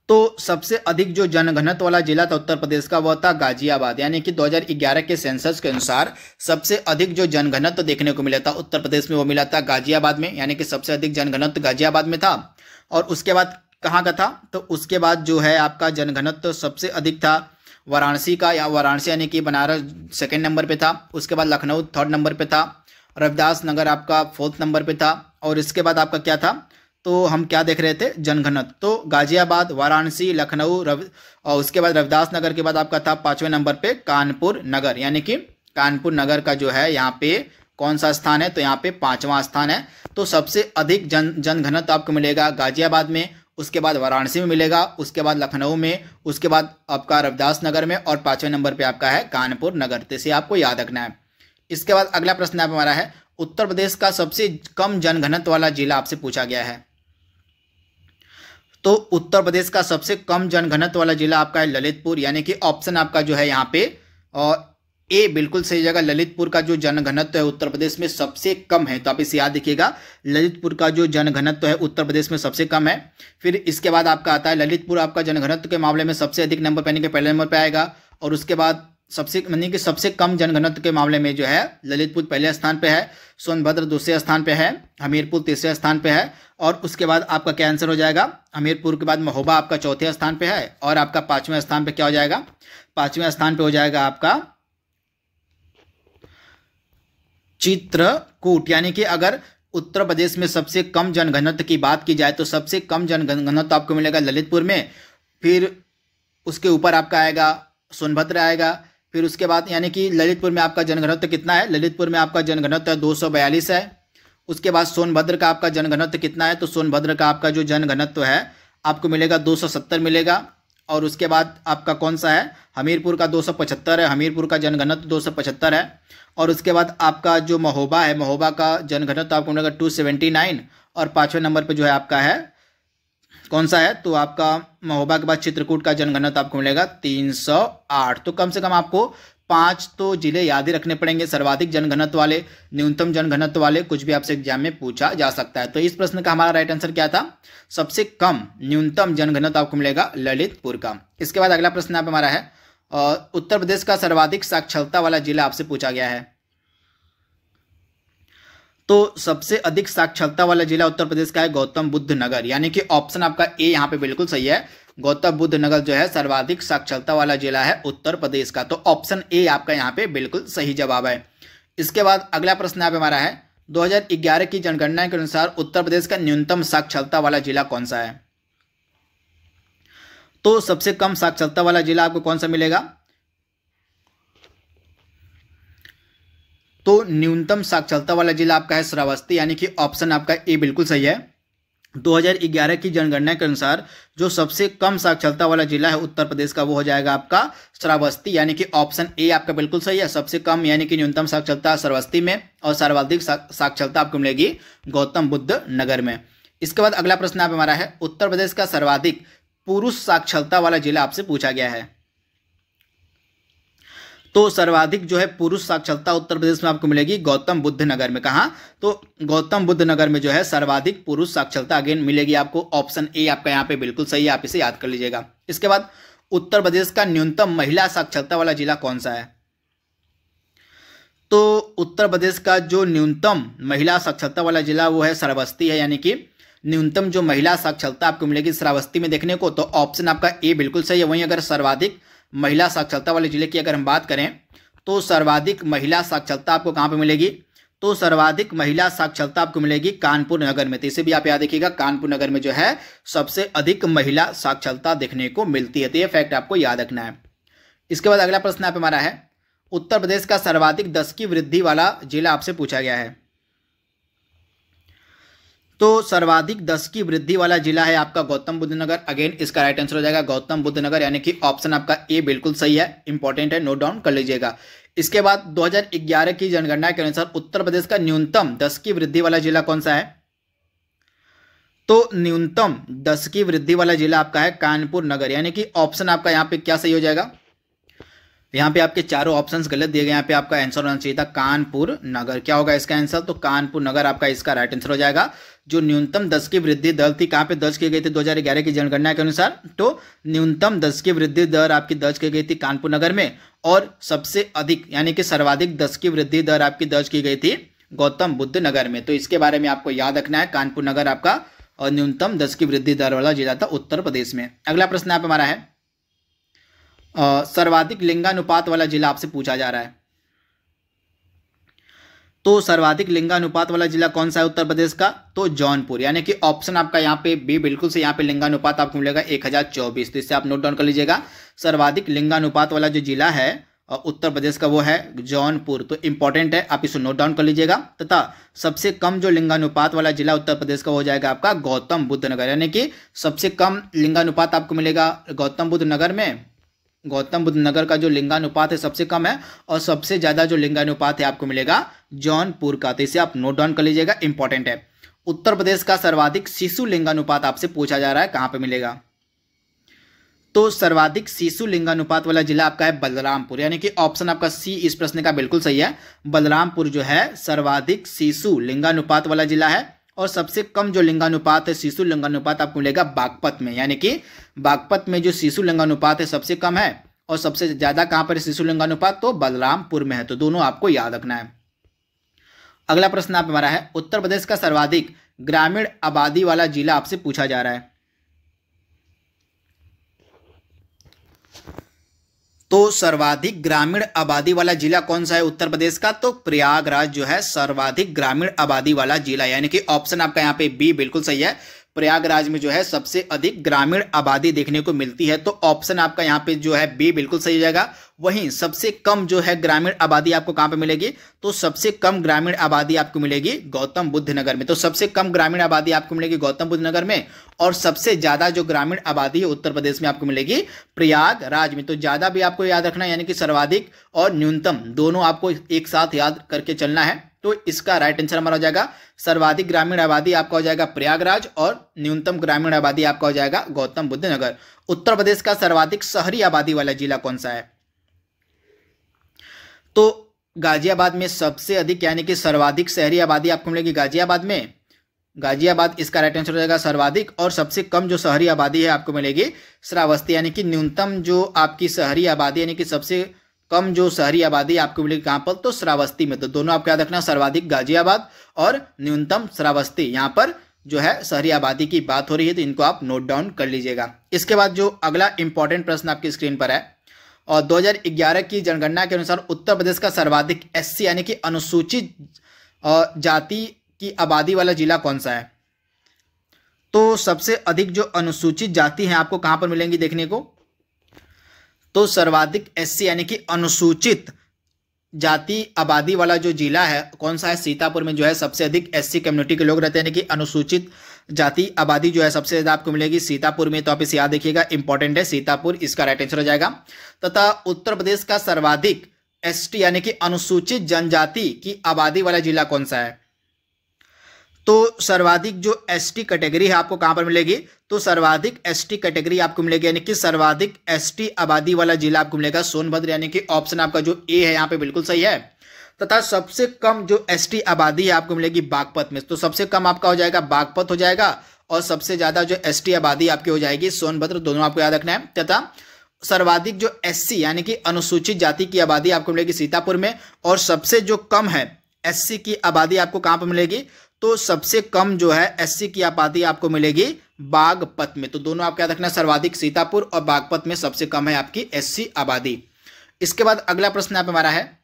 तो सबसे अधिक जो जनघनत्व वाला जिला था उत्तर प्रदेश का वह था गाजियाबाद, यानी कि 2011 के सेंसस के अनुसार सबसे अधिक जो जनघनत्व देखने को मिला था उत्तर प्रदेश में वो मिला था गाजियाबाद में, यानी कि सबसे अधिक जनघनत्व गाजियाबाद में था। और उसके बाद कहाँ का था, तो उसके बाद जो है आपका जनघनत्व सबसे अधिक था वाराणसी का, या वाराणसी यानी कि बनारस सेकेंड नंबर पे था। उसके बाद लखनऊ थर्ड नंबर पे था, रविदास नगर आपका फोर्थ नंबर पे था, और इसके बाद आपका क्या था, तो हम क्या देख रहे थे जनघनत्व। तो गाजियाबाद, वाराणसी, लखनऊ, और उसके बाद रविदास नगर के बाद आपका था 5वें नंबर पे कानपुर नगर, यानी कि कानपुर नगर का जो है यहाँ पे कौन सा स्थान है, तो यहाँ पे 5वां स्थान है। तो सबसे अधिक जनघनत्व आपको मिलेगा गाजियाबाद में, उसके बाद वाराणसी में मिलेगा, उसके बाद लखनऊ में, उसके बाद आपका रविदास नगर में, और 5वें नंबर पे आपका है कानपुर नगर। तो इसे आपको याद रखना है। इसके बाद अगला प्रश्न आप हमारा है उत्तर प्रदेश का सबसे कम जनघनत्व वाला जिला आपसे पूछा गया है। तो उत्तर प्रदेश का सबसे कम जनघनत्व वाला जिला आपका है ललितपुर, यानी कि ऑप्शन आपका जो है यहाँ पे और ए बिल्कुल सही जगह। ललितपुर का जो जनघनत्व है उत्तर प्रदेश में सबसे कम है, तो आप इसे याद रखिएगा, ललितपुर का जो जनघनत्व है उत्तर प्रदेश में सबसे कम है। फिर इसके बाद आपका आता है ललितपुर आपका जनघनत्व के मामले में सबसे अधिक नंबर पे, यानी कि पहले नंबर पे आएगा। और उसके बाद सबसे यानी कि सबसे कम जनघनत्व के मामले में जो है ललितपुर पहले स्थान पे है, सोनभद्र दूसरे स्थान पे है, हमीरपुर तीसरे स्थान पे है। और उसके बाद आपका क्या आंसर हो जाएगा, हमीरपुर के बाद महोबा आपका चौथे स्थान पे है। और आपका पांचवें स्थान पे क्या हो जाएगा, पांचवें स्थान पे हो जाएगा आपका चित्रकूट। यानी कि अगर उत्तर प्रदेश में सबसे कम जनघनत्व की बात की जाए तो सबसे कम जनघनत्व आपको मिलेगा ललितपुर में। फिर उसके ऊपर आपका आएगा सोनभद्र आएगा। फिर उसके बाद यानी कि ललितपुर में आपका जनघनत्व कितना है, ललितपुर में आपका जनघनत्व 242 है। उसके बाद सोनभद्र का आपका जनघनत्व कितना है, तो सोनभद्र का आपका जो जनघनत्व है आपको मिलेगा 270 मिलेगा। और उसके बाद आपका कौन सा है, हमीरपुर का 275 है, हमीरपुर का जनघनत्व 275 है। और उसके बाद आपका जो महोबा है, महोबा का जनघनत्व आपको मिलेगा 279। और पांचवें नंबर पे जो है आपका है कौन सा है, तो आपका महोबा के बाद चित्रकूट का जनघनत्व आपको मिलेगा 308। तो कम से कम आपको 5 तो जिले याद ही रखने पड़ेंगे, सर्वाधिक जनघनत्व वाले, न्यूनतम जनघनत्व वाले, कुछ भी आपसे एग्जाम में पूछा जा सकता है। तो इस प्रश्न का हमारा राइट आंसर क्या था, सबसे कम न्यूनतम जनघनत्व आपको मिलेगा ललितपुर का। इसके बाद अगला प्रश्न आप हमारा है उत्तर प्रदेश का सर्वाधिक साक्षरता वाला जिला आपसे पूछा गया है। तो सबसे अधिक साक्षरता वाला जिला उत्तर प्रदेश का है गौतम बुद्ध नगर, यानी कि ऑप्शन आपका ए यहाँ पे बिल्कुल सही है। गौतम बुद्ध नगर जो है सर्वाधिक साक्षरता वाला जिला है उत्तर प्रदेश का, तो ऑप्शन ए आपका यहाँ पे बिल्कुल सही जवाब है। इसके बाद अगला प्रश्न यहाँ पे हमारा है 2011 की जनगणना के अनुसार उत्तर प्रदेश का न्यूनतम साक्षरता वाला जिला कौन सा है। तो सबसे कम साक्षरता वाला जिला आपको कौन सा मिलेगा, तो न्यूनतम साक्षरता वाला जिला आपका है श्रावस्ती, यानी कि ऑप्शन आपका ए बिल्कुल सही है। 2011 की जनगणना के अनुसार जो सबसे कम साक्षरता वाला जिला है उत्तर प्रदेश का वो हो जाएगा आपका श्रावस्ती, यानी कि ऑप्शन ए आपका बिल्कुल सही है। सबसे कम यानी कि न्यूनतम साक्षरता श्रावस्ती में और सर्वाधिक साक्षरता आपको मिलेगी गौतम बुद्ध नगर में। इसके बाद अगला प्रश्न आप हमारा है उत्तर प्रदेश का सर्वाधिक पुरुष साक्षरता वाला जिला आपसे पूछा गया है। तो सर्वाधिक जो है पुरुष साक्षरता उत्तर प्रदेश में आपको मिलेगी गौतम बुद्ध नगर में। कहां, तो गौतम बुद्ध नगर में जो है सर्वाधिक पुरुष साक्षरता अगेन मिलेगी आपको, ऑप्शन ए आपका यहां पे बिल्कुल सही है, आप इसे याद कर लीजिएगा। इसके बाद उत्तर प्रदेश का न्यूनतम महिला साक्षरता वाला जिला कौन सा है। तो उत्तर प्रदेश का जो न्यूनतम महिला साक्षरता वाला जिला वो है श्रावस्ती है, यानी कि न्यूनतम जो महिला साक्षरता आपको मिलेगी श्रावस्ती में देखने को, तो ऑप्शन आपका ए बिल्कुल सही है। वहीं अगर सर्वाधिक महिला साक्षरता वाले जिले की अगर हम बात करें तो सर्वाधिक महिला साक्षरता आपको कहां पे मिलेगी, तो सर्वाधिक महिला साक्षरता आपको मिलेगी कानपुर नगर में। तो इसे भी आप याद रखिएगा, कानपुर नगर में जो है सबसे अधिक महिला साक्षरता देखने को मिलती है, तो ये फैक्ट आपको याद रखना है। इसके बाद अगला प्रश्न आप हमारा है उत्तर प्रदेश का सर्वाधिक 10 की वृद्धि वाला जिला आपसे पूछा गया है। तो सर्वाधिक 10 की वृद्धि वाला जिला है आपका गौतम बुद्ध नगर, अगेन इसका राइट आंसर हो जाएगा गौतम बुद्ध नगर, यानी कि ऑप्शन आपका ए बिल्कुल सही है, इंपॉर्टेंट है, नोट डाउन कर लीजिएगा। इसके बाद 2011 की जनगणना के अनुसार उत्तर प्रदेश का न्यूनतम 10 की वृद्धि वाला जिला कौन सा है, तो न्यूनतम 10 की वृद्धि वाला जिला आपका है कानपुर नगर, यानी कि ऑप्शन आपका यहाँ पे क्या सही हो जाएगा, यहाँ पे आपके चारों ऑप्शंस गलत दिए गए, यहाँ पे आपका आंसर होना चाहिए था कानपुर नगर। क्या होगा इसका आंसर, तो कानपुर नगर आपका इसका राइट आंसर हो जाएगा। जो न्यूनतम 10 की वृद्धि दर थी कहाँ पे दर्ज की गई थी 2011 की जनगणना के अनुसार, तो न्यूनतम 10 की वृद्धि दर आपकी दर्ज की गई थी कानपुर नगर में, और सबसे अधिक यानी कि सर्वाधिक 10 की वृद्धि दर आपकी दर्ज की गई थी गौतम बुद्ध नगर में। तो इसके बारे में आपको याद रखना है, कानपुर नगर आपका और न्यूनतम 10 की वृद्धि दर वाला जिला था उत्तर प्रदेश में। अगला प्रश्न आप हमारा है सर्वाधिक लिंगानुपात वाला जिला आपसे पूछा जा रहा है। तो सर्वाधिक लिंगानुपात वाला जिला कौन सा है उत्तर प्रदेश का, तो जौनपुर, यानी कि ऑप्शन आपका यहाँ पे बी बिल्कुल से, यहाँ पे लिंगानुपात आपको मिलेगा 1024, तो इससे आप नोट डाउन कर लीजिएगा। सर्वाधिक लिंगानुपात वाला जो जिला है उत्तर प्रदेश का वो है जौनपुर, तो इंपॉर्टेंट है, आप इसे नोट डाउन कर लीजिएगा। तथा सबसे कम जो लिंगानुपात वाला जिला उत्तर प्रदेश का हो जाएगा आपका गौतम बुद्ध नगर, यानी कि सबसे कम लिंगानुपात आपको मिलेगा गौतम बुद्ध नगर में। गौतम बुद्ध नगर का जो लिंगानुपात है सबसे कम है, और सबसे ज्यादा जो लिंगानुपात है आपको मिलेगा जौनपुर का, तो इसे आप नोट डाउन कर लीजिएगा, इंपॉर्टेंट है। उत्तर प्रदेश का सर्वाधिक शिशु लिंगानुपात आपसे पूछा जा रहा है, कहां पे मिलेगा, तो सर्वाधिक शिशु लिंगानुपात वाला जिला आपका है बलरामपुर, यानी कि ऑप्शन आपका सी इस प्रश्न का बिल्कुल सही है। बलरामपुर जो है सर्वाधिक शिशु लिंगानुपात वाला जिला है। और सबसे कम जो लिंगानुपात है शिशु लिंगानुपात आपको मिलेगा बागपत में, यानी कि बागपत में जो शिशु लिंगानुपात है सबसे कम है। और सबसे ज्यादा कहां पर शिशु लिंगानुपात, तो बलरामपुर में है। तो दोनों आपको याद रखना है। अगला प्रश्न आप हमारा है, उत्तर प्रदेश का सर्वाधिक ग्रामीण आबादी वाला जिला आपसे पूछा जा रहा है। तो सर्वाधिक ग्रामीण आबादी वाला जिला कौन सा है उत्तर प्रदेश का, तो प्रयागराज जो है सर्वाधिक ग्रामीण आबादी वाला जिला, यानी कि ऑप्शन आपका यहाँ पे बी बिल्कुल सही है। प्रयागराज में जो है सबसे अधिक ग्रामीण आबादी देखने को मिलती है। तो ऑप्शन आपका यहाँ पे जो है बी बिल्कुल सही हो जाएगा। वहीं सबसे कम जो है ग्रामीण आबादी आपको कहां पे मिलेगी, तो सबसे कम ग्रामीण आबादी आपको मिलेगी गौतम बुद्ध नगर में। तो सबसे कम ग्रामीण आबादी आपको मिलेगी गौतम बुद्ध नगर में, और सबसे ज्यादा जो ग्रामीण आबादी है उत्तर प्रदेश में आपको मिलेगी प्रयागराज में। तो ज्यादा भी आपको याद रखना है, यानी कि सर्वाधिक और न्यूनतम दोनों आपको एक साथ याद करके चलना है। तो इसका राइट आंसर हमारा हो जाएगा सर्वाधिक ग्रामीण आबादी आपका हो जाएगा प्रयागराज, और न्यूनतम ग्रामीण आबादी आपका हो जाएगा गौतम बुद्ध नगर। उत्तर प्रदेश का सर्वाधिक शहरी आबादी वाला जिला कौन सा है, तो गाजियाबाद में सबसे अधिक, यानी कि सर्वाधिक शहरी आबादी आपको मिलेगी गाजियाबाद में। गाजियाबाद इसका राइट आंसर हो जाएगा सर्वाधिक। और सबसे कम जो शहरी आबादी है आपको मिलेगी श्रावस्ती, यानी कि न्यूनतम जो आपकी शहरी आबादी, यानी कि सबसे कम जो शहरी आबादी आपको मिलेगी कहां पर, तो श्रावस्ती में। तो दोनों आपको याद रखना, सर्वाधिक गाजियाबाद और न्यूनतम श्रावस्ती। यहां पर जो है शहरी आबादी की बात हो रही है, तो इनको आप नोट डाउन कर लीजिएगा। इसके बाद जो अगला इंपॉर्टेंट प्रश्न आपकी स्क्रीन पर है, और 2011 की जनगणना के अनुसार उत्तर प्रदेश का सर्वाधिक एससी यानी कि अनुसूचित जाति की आबादी वाला जिला कौन सा है। तो सबसे अधिक जो अनुसूचित जाति है आपको कहां पर मिलेंगी देखने को, तो सर्वाधिक एससी यानी कि अनुसूचित जाति आबादी वाला जो जिला है कौन सा है, सीतापुर में जो है सबसे अधिक एससी कम्युनिटी के लोग रहते हैं, यानी कि अनुसूचित जाति आबादी जो है सबसे ज्यादा आपको मिलेगी सीतापुर में। तो आप इसे याद रखिएगा, इंपॉर्टेंट है सीतापुर, इसका राइट आंसर हो जाएगा। तथा उत्तर प्रदेश का सर्वाधिक एसटी यानी कि अनुसूचित जनजाति की आबादी वाला जिला कौन सा है, तो सर्वाधिक जो एसटी कैटेगरी है आपको कहां पर मिलेगी, तो सर्वाधिक एसटी कैटेगरी आपको मिलेगी, यानी कि सर्वाधिक एसटी आबादी वाला जिला आपको मिलेगा सोनभद्र, यानी कि ऑप्शन आपका जो ए है यहाँ पे बिल्कुल सही है। तथा सबसे कम जो एसटी आबादी है आपको मिलेगी बागपत में। तो सबसे कम आपका हो जाएगा बागपत हो जाएगा, और सबसे ज्यादा जो एसटी आबादी आपकी हो जाएगी सोनभद्र। दोनों आपको याद रखना है। तथा सर्वाधिक जो एससी यानी कि अनुसूचित जाति की आबादी आपको मिलेगी सीतापुर में, और सबसे जो कम है एससी की आबादी आपको कहां पर मिलेगी, तो सबसे कम जो है एससी की आबादी आपको मिलेगी बागपत में। तो दोनों आपको याद रखना, सर्वाधिक सीतापुर और बागपत में सबसे कम है आपकी एससी आबादी। इसके बाद अगला प्रश्न आप हमारा है,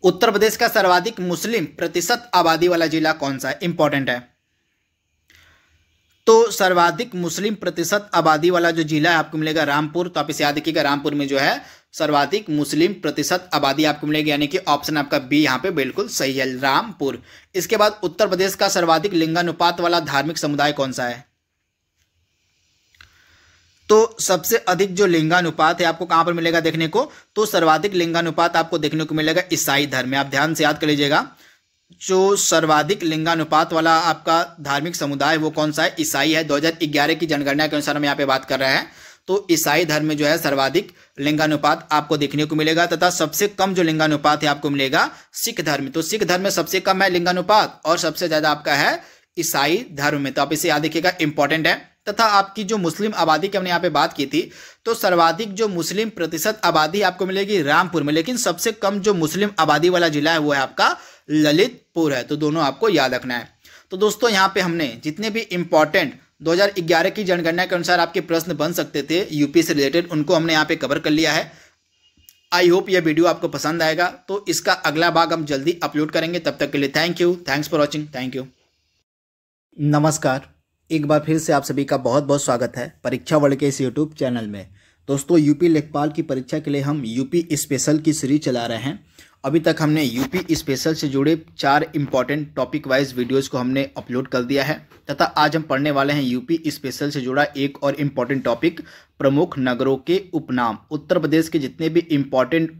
उत्तर प्रदेश का सर्वाधिक मुस्लिम प्रतिशत आबादी वाला जिला कौन सा है, इंपॉर्टेंट है। तो सर्वाधिक मुस्लिम प्रतिशत आबादी वाला जो जिला है आपको मिलेगा रामपुर। तो आप इसे याद रखिएगा, रामपुर में जो है सर्वाधिक मुस्लिम प्रतिशत आबादी आपको मिलेगी, यानी कि ऑप्शन आपका बी यहाँ पे बिल्कुल सही है, रामपुर। इसके बाद उत्तर प्रदेश का सर्वाधिक लिंगानुपात वाला धार्मिक समुदाय कौन सा है, तो सबसे अधिक जो लिंगानुपात है आपको कहां पर मिलेगा देखने को, तो सर्वाधिक लिंगानुपात आपको देखने को मिलेगा ईसाई धर्म में। आप ध्यान से याद कर लीजिएगा, जो सर्वाधिक लिंगानुपात वाला आपका धार्मिक समुदाय वो कौन सा है, ईसाई है। 2011 की जनगणना के अनुसार हम यहाँ पे बात कर रहे हैं, तो ईसाई धर्म में जो है सर्वाधिक लिंगानुपात आपको देखने को मिलेगा। तथा सबसे कम जो लिंगानुपात है आपको मिलेगा सिख धर्म में। तो सिख धर्म में सबसे कम है लिंगानुपात, और सबसे ज्यादा आपका है ईसाई धर्म में। तो आप इसे याद रखिएगा, इंपॉर्टेंट है। तथा आपकी जो मुस्लिम आबादी की हमने यहाँ पे बात की थी, तो सर्वाधिक जो मुस्लिम प्रतिशत आबादी आपको मिलेगी रामपुर में, लेकिन सबसे कम जो मुस्लिम आबादी वाला जिला है वो है आपका ललितपुर है। तो दोनों आपको याद रखना है। तो दोस्तों यहाँ पे हमने जितने भी इंपॉर्टेंट 2011 की जनगणना के अनुसार आपके प्रश्न बन सकते थे यूपी से रिलेटेड, उनको हमने यहाँ पे कवर कर लिया है। आई होप यह वीडियो आपको पसंद आएगा। तो इसका अगला भाग हम जल्दी अपलोड करेंगे। तब तक के लिए thank you, thanks for watching, thank you. नमस्कार, एक बार फिर से आप सभी का बहुत बहुत स्वागत है परीक्षा वर्ल्ड के इस यूट्यूब चैनल में। दोस्तों यूपी लेखपाल की परीक्षा के लिए हम यूपी स्पेशल की सीरीज चला रहे हैं, अभी तक हमने यूपी स्पेशल से जुड़े 4 इंपॉर्टेंट टॉपिक वाइज वीडियोस को हमने अपलोड कर दिया है तथा आज हम पढ़ने वाले हैं यूपी स्पेशल से जुड़ा एक और इम्पॉर्टेंट टॉपिक, प्रमुख नगरों के उपनाम। उत्तर प्रदेश के जितने भी इम्पॉर्टेंट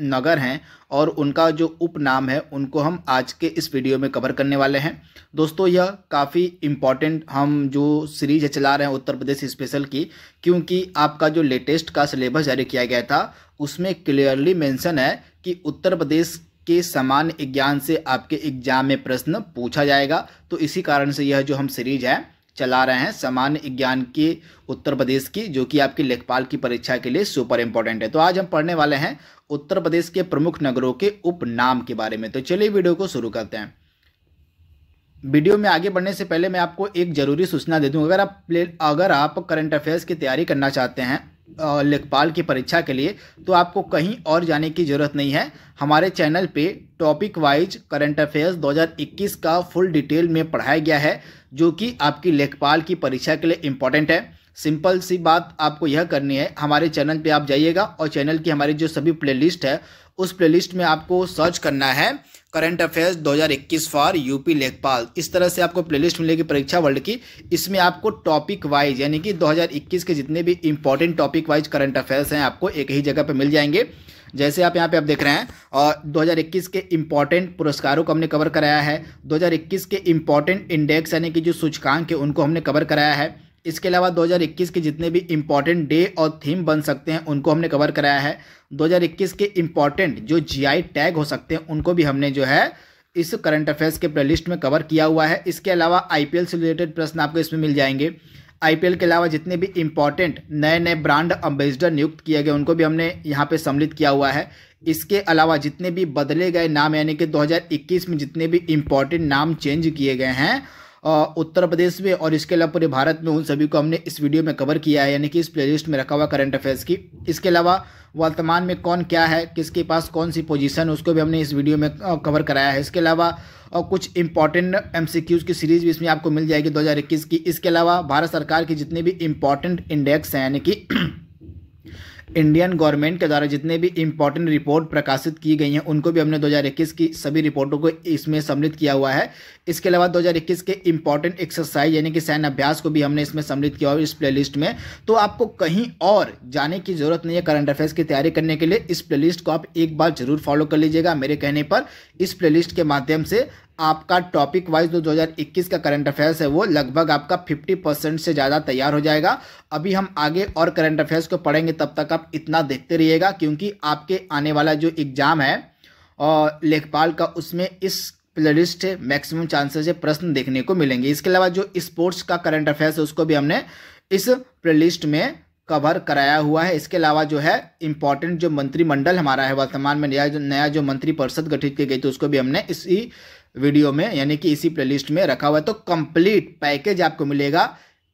नगर हैं और उनका जो उपनाम है उनको हम आज के इस वीडियो में कवर करने वाले हैं। दोस्तों, यह काफ़ी इम्पॉर्टेंट हम जो सीरीज है चला रहे हैं उत्तर प्रदेश स्पेशल की, क्योंकि आपका जो लेटेस्ट का सिलेबस जारी किया गया था उसमें क्लियरली मेंशन है कि उत्तर प्रदेश के सामान्य ज्ञान से आपके एग्जाम में प्रश्न पूछा जाएगा। तो इसी कारण से यह जो हम सीरीज है चला रहे हैं सामान्य ज्ञान के उत्तर प्रदेश की, जो कि आपकी लेखपाल की परीक्षा के लिए सुपर इंपॉर्टेंट है। तो आज हम पढ़ने वाले हैं उत्तर प्रदेश के प्रमुख नगरों के उपनाम के बारे में। तो चलिए वीडियो को शुरू करते हैं। वीडियो में आगे बढ़ने से पहले मैं आपको एक जरूरी सूचना दे दूं, अगर आप करंट अफेयर्स की तैयारी करना चाहते हैं लेखपाल की परीक्षा के लिए, तो आपको कहीं और जाने की ज़रूरत नहीं है। हमारे चैनल पे टॉपिक वाइज करंट अफेयर्स 2021 का फुल डिटेल में पढ़ाया गया है, जो कि आपकी लेखपाल की परीक्षा के लिए इम्पॉर्टेंट है। सिंपल सी बात आपको यह करनी है, हमारे चैनल पे आप जाइएगा और चैनल की हमारी जो सभी प्लेलिस्ट है उस प्लेलिस्ट में आपको सर्च करना है करंट अफेयर्स 2021 फॉर यूपी लेखपाल। इस तरह से आपको प्लेलिस्ट मिलेगी परीक्षा वर्ल्ड की। इसमें आपको टॉपिक वाइज यानी कि 2021 के जितने भी important topic wise current affairs हैं आपको एक ही जगह पे मिल जाएंगे। जैसे आप यहाँ पे आप देख रहे हैं, और 2021 के इंपॉर्टेंट पुरस्कारों को हमने कवर कराया है। 2021 के इंपॉर्टेंट इंडेक्स यानी कि जो सूचकांक है उनको हमने कवर कराया है। इसके अलावा 2021 के जितने भी इंपॉर्टेंट डे और थीम बन सकते हैं उनको हमने कवर कराया है। 2021 के इंपॉर्टेंट जो जीआई टैग हो सकते हैं उनको भी हमने जो है इस करंट अफेयर्स के प्लेलिस्ट में कवर किया हुआ है। इसके अलावा आईपीएल से रिलेटेड प्रश्न आपको इसमें मिल जाएंगे। आईपीएल के अलावा जितने भी इंपॉर्टेंट नए नए ब्रांड एम्बेसडर नियुक्त किए गए उनको भी हमने यहाँ पे सम्मिलित किया हुआ है। इसके अलावा जितने भी बदले गए नाम यानी कि 2021 में जितने भी इंपॉर्टेंट नाम चेंज किए गए हैं उत्तर प्रदेश में और इसके अलावा पूरे भारत में, उन सभी को हमने इस वीडियो में कवर किया है, यानी कि इस प्लेलिस्ट में रखा हुआ करंट अफेयर्स की। इसके अलावा वर्तमान में कौन क्या है, किसके पास कौन सी पोजीशन, उसको भी हमने इस वीडियो में कवर कराया है। इसके अलावा कुछ इंपॉर्टेंट एमसीक्यूज की सीरीज भी इसमें आपको मिल जाएगी 2021 की। इसके अलावा भारत सरकार की जितने भी इंपॉर्टेंट इंडेक्स हैं यानी कि इंडियन गवर्नमेंट के द्वारा जितने भी इंपॉर्टेंट रिपोर्ट प्रकाशित की गई हैं उनको भी हमने 2021 की सभी रिपोर्टों को इसमें सम्मिलित किया हुआ है। इसके अलावा 2021 के इंपॉर्टेंट एक्सरसाइज यानी कि सैन्य अभ्यास को भी हमने इसमें सम्मिलित किया हुआ है इस प्लेलिस्ट में। तो आपको कहीं और जाने की जरूरत नहीं है करंट अफेयर्स की तैयारी करने के लिए। इस प्लेलिस्ट को आप एक बार जरूर फॉलो कर लीजिएगा मेरे कहने पर। इस प्लेलिस्ट के माध्यम से आपका टॉपिक वाइज जो 2021 का करंट अफेयर्स है वो लगभग आपका 50% से ज़्यादा तैयार हो जाएगा। अभी हम आगे और करंट अफेयर्स को पढ़ेंगे, तब तक आप इतना देखते रहिएगा, क्योंकि आपके आने वाला जो एग्जाम है और लेखपाल का उसमें इस प्लेलिस्ट से मैक्सिमम चांसेस है प्रश्न देखने को मिलेंगे। इसके अलावा जो स्पोर्ट्स का करंट अफेयर्स है उसको भी हमने इस प्लेलिस्ट में कवर कराया हुआ है। इसके अलावा जो है इंपॉर्टेंट जो मंत्रिमंडल हमारा है वर्तमान में नया जो मंत्रिपरिषद गठित की गई थी उसको भी हमने इसी वीडियो में यानी कि इसी प्लेलिस्ट में रखा हुआ है। तो कंप्लीट पैकेज आपको मिलेगा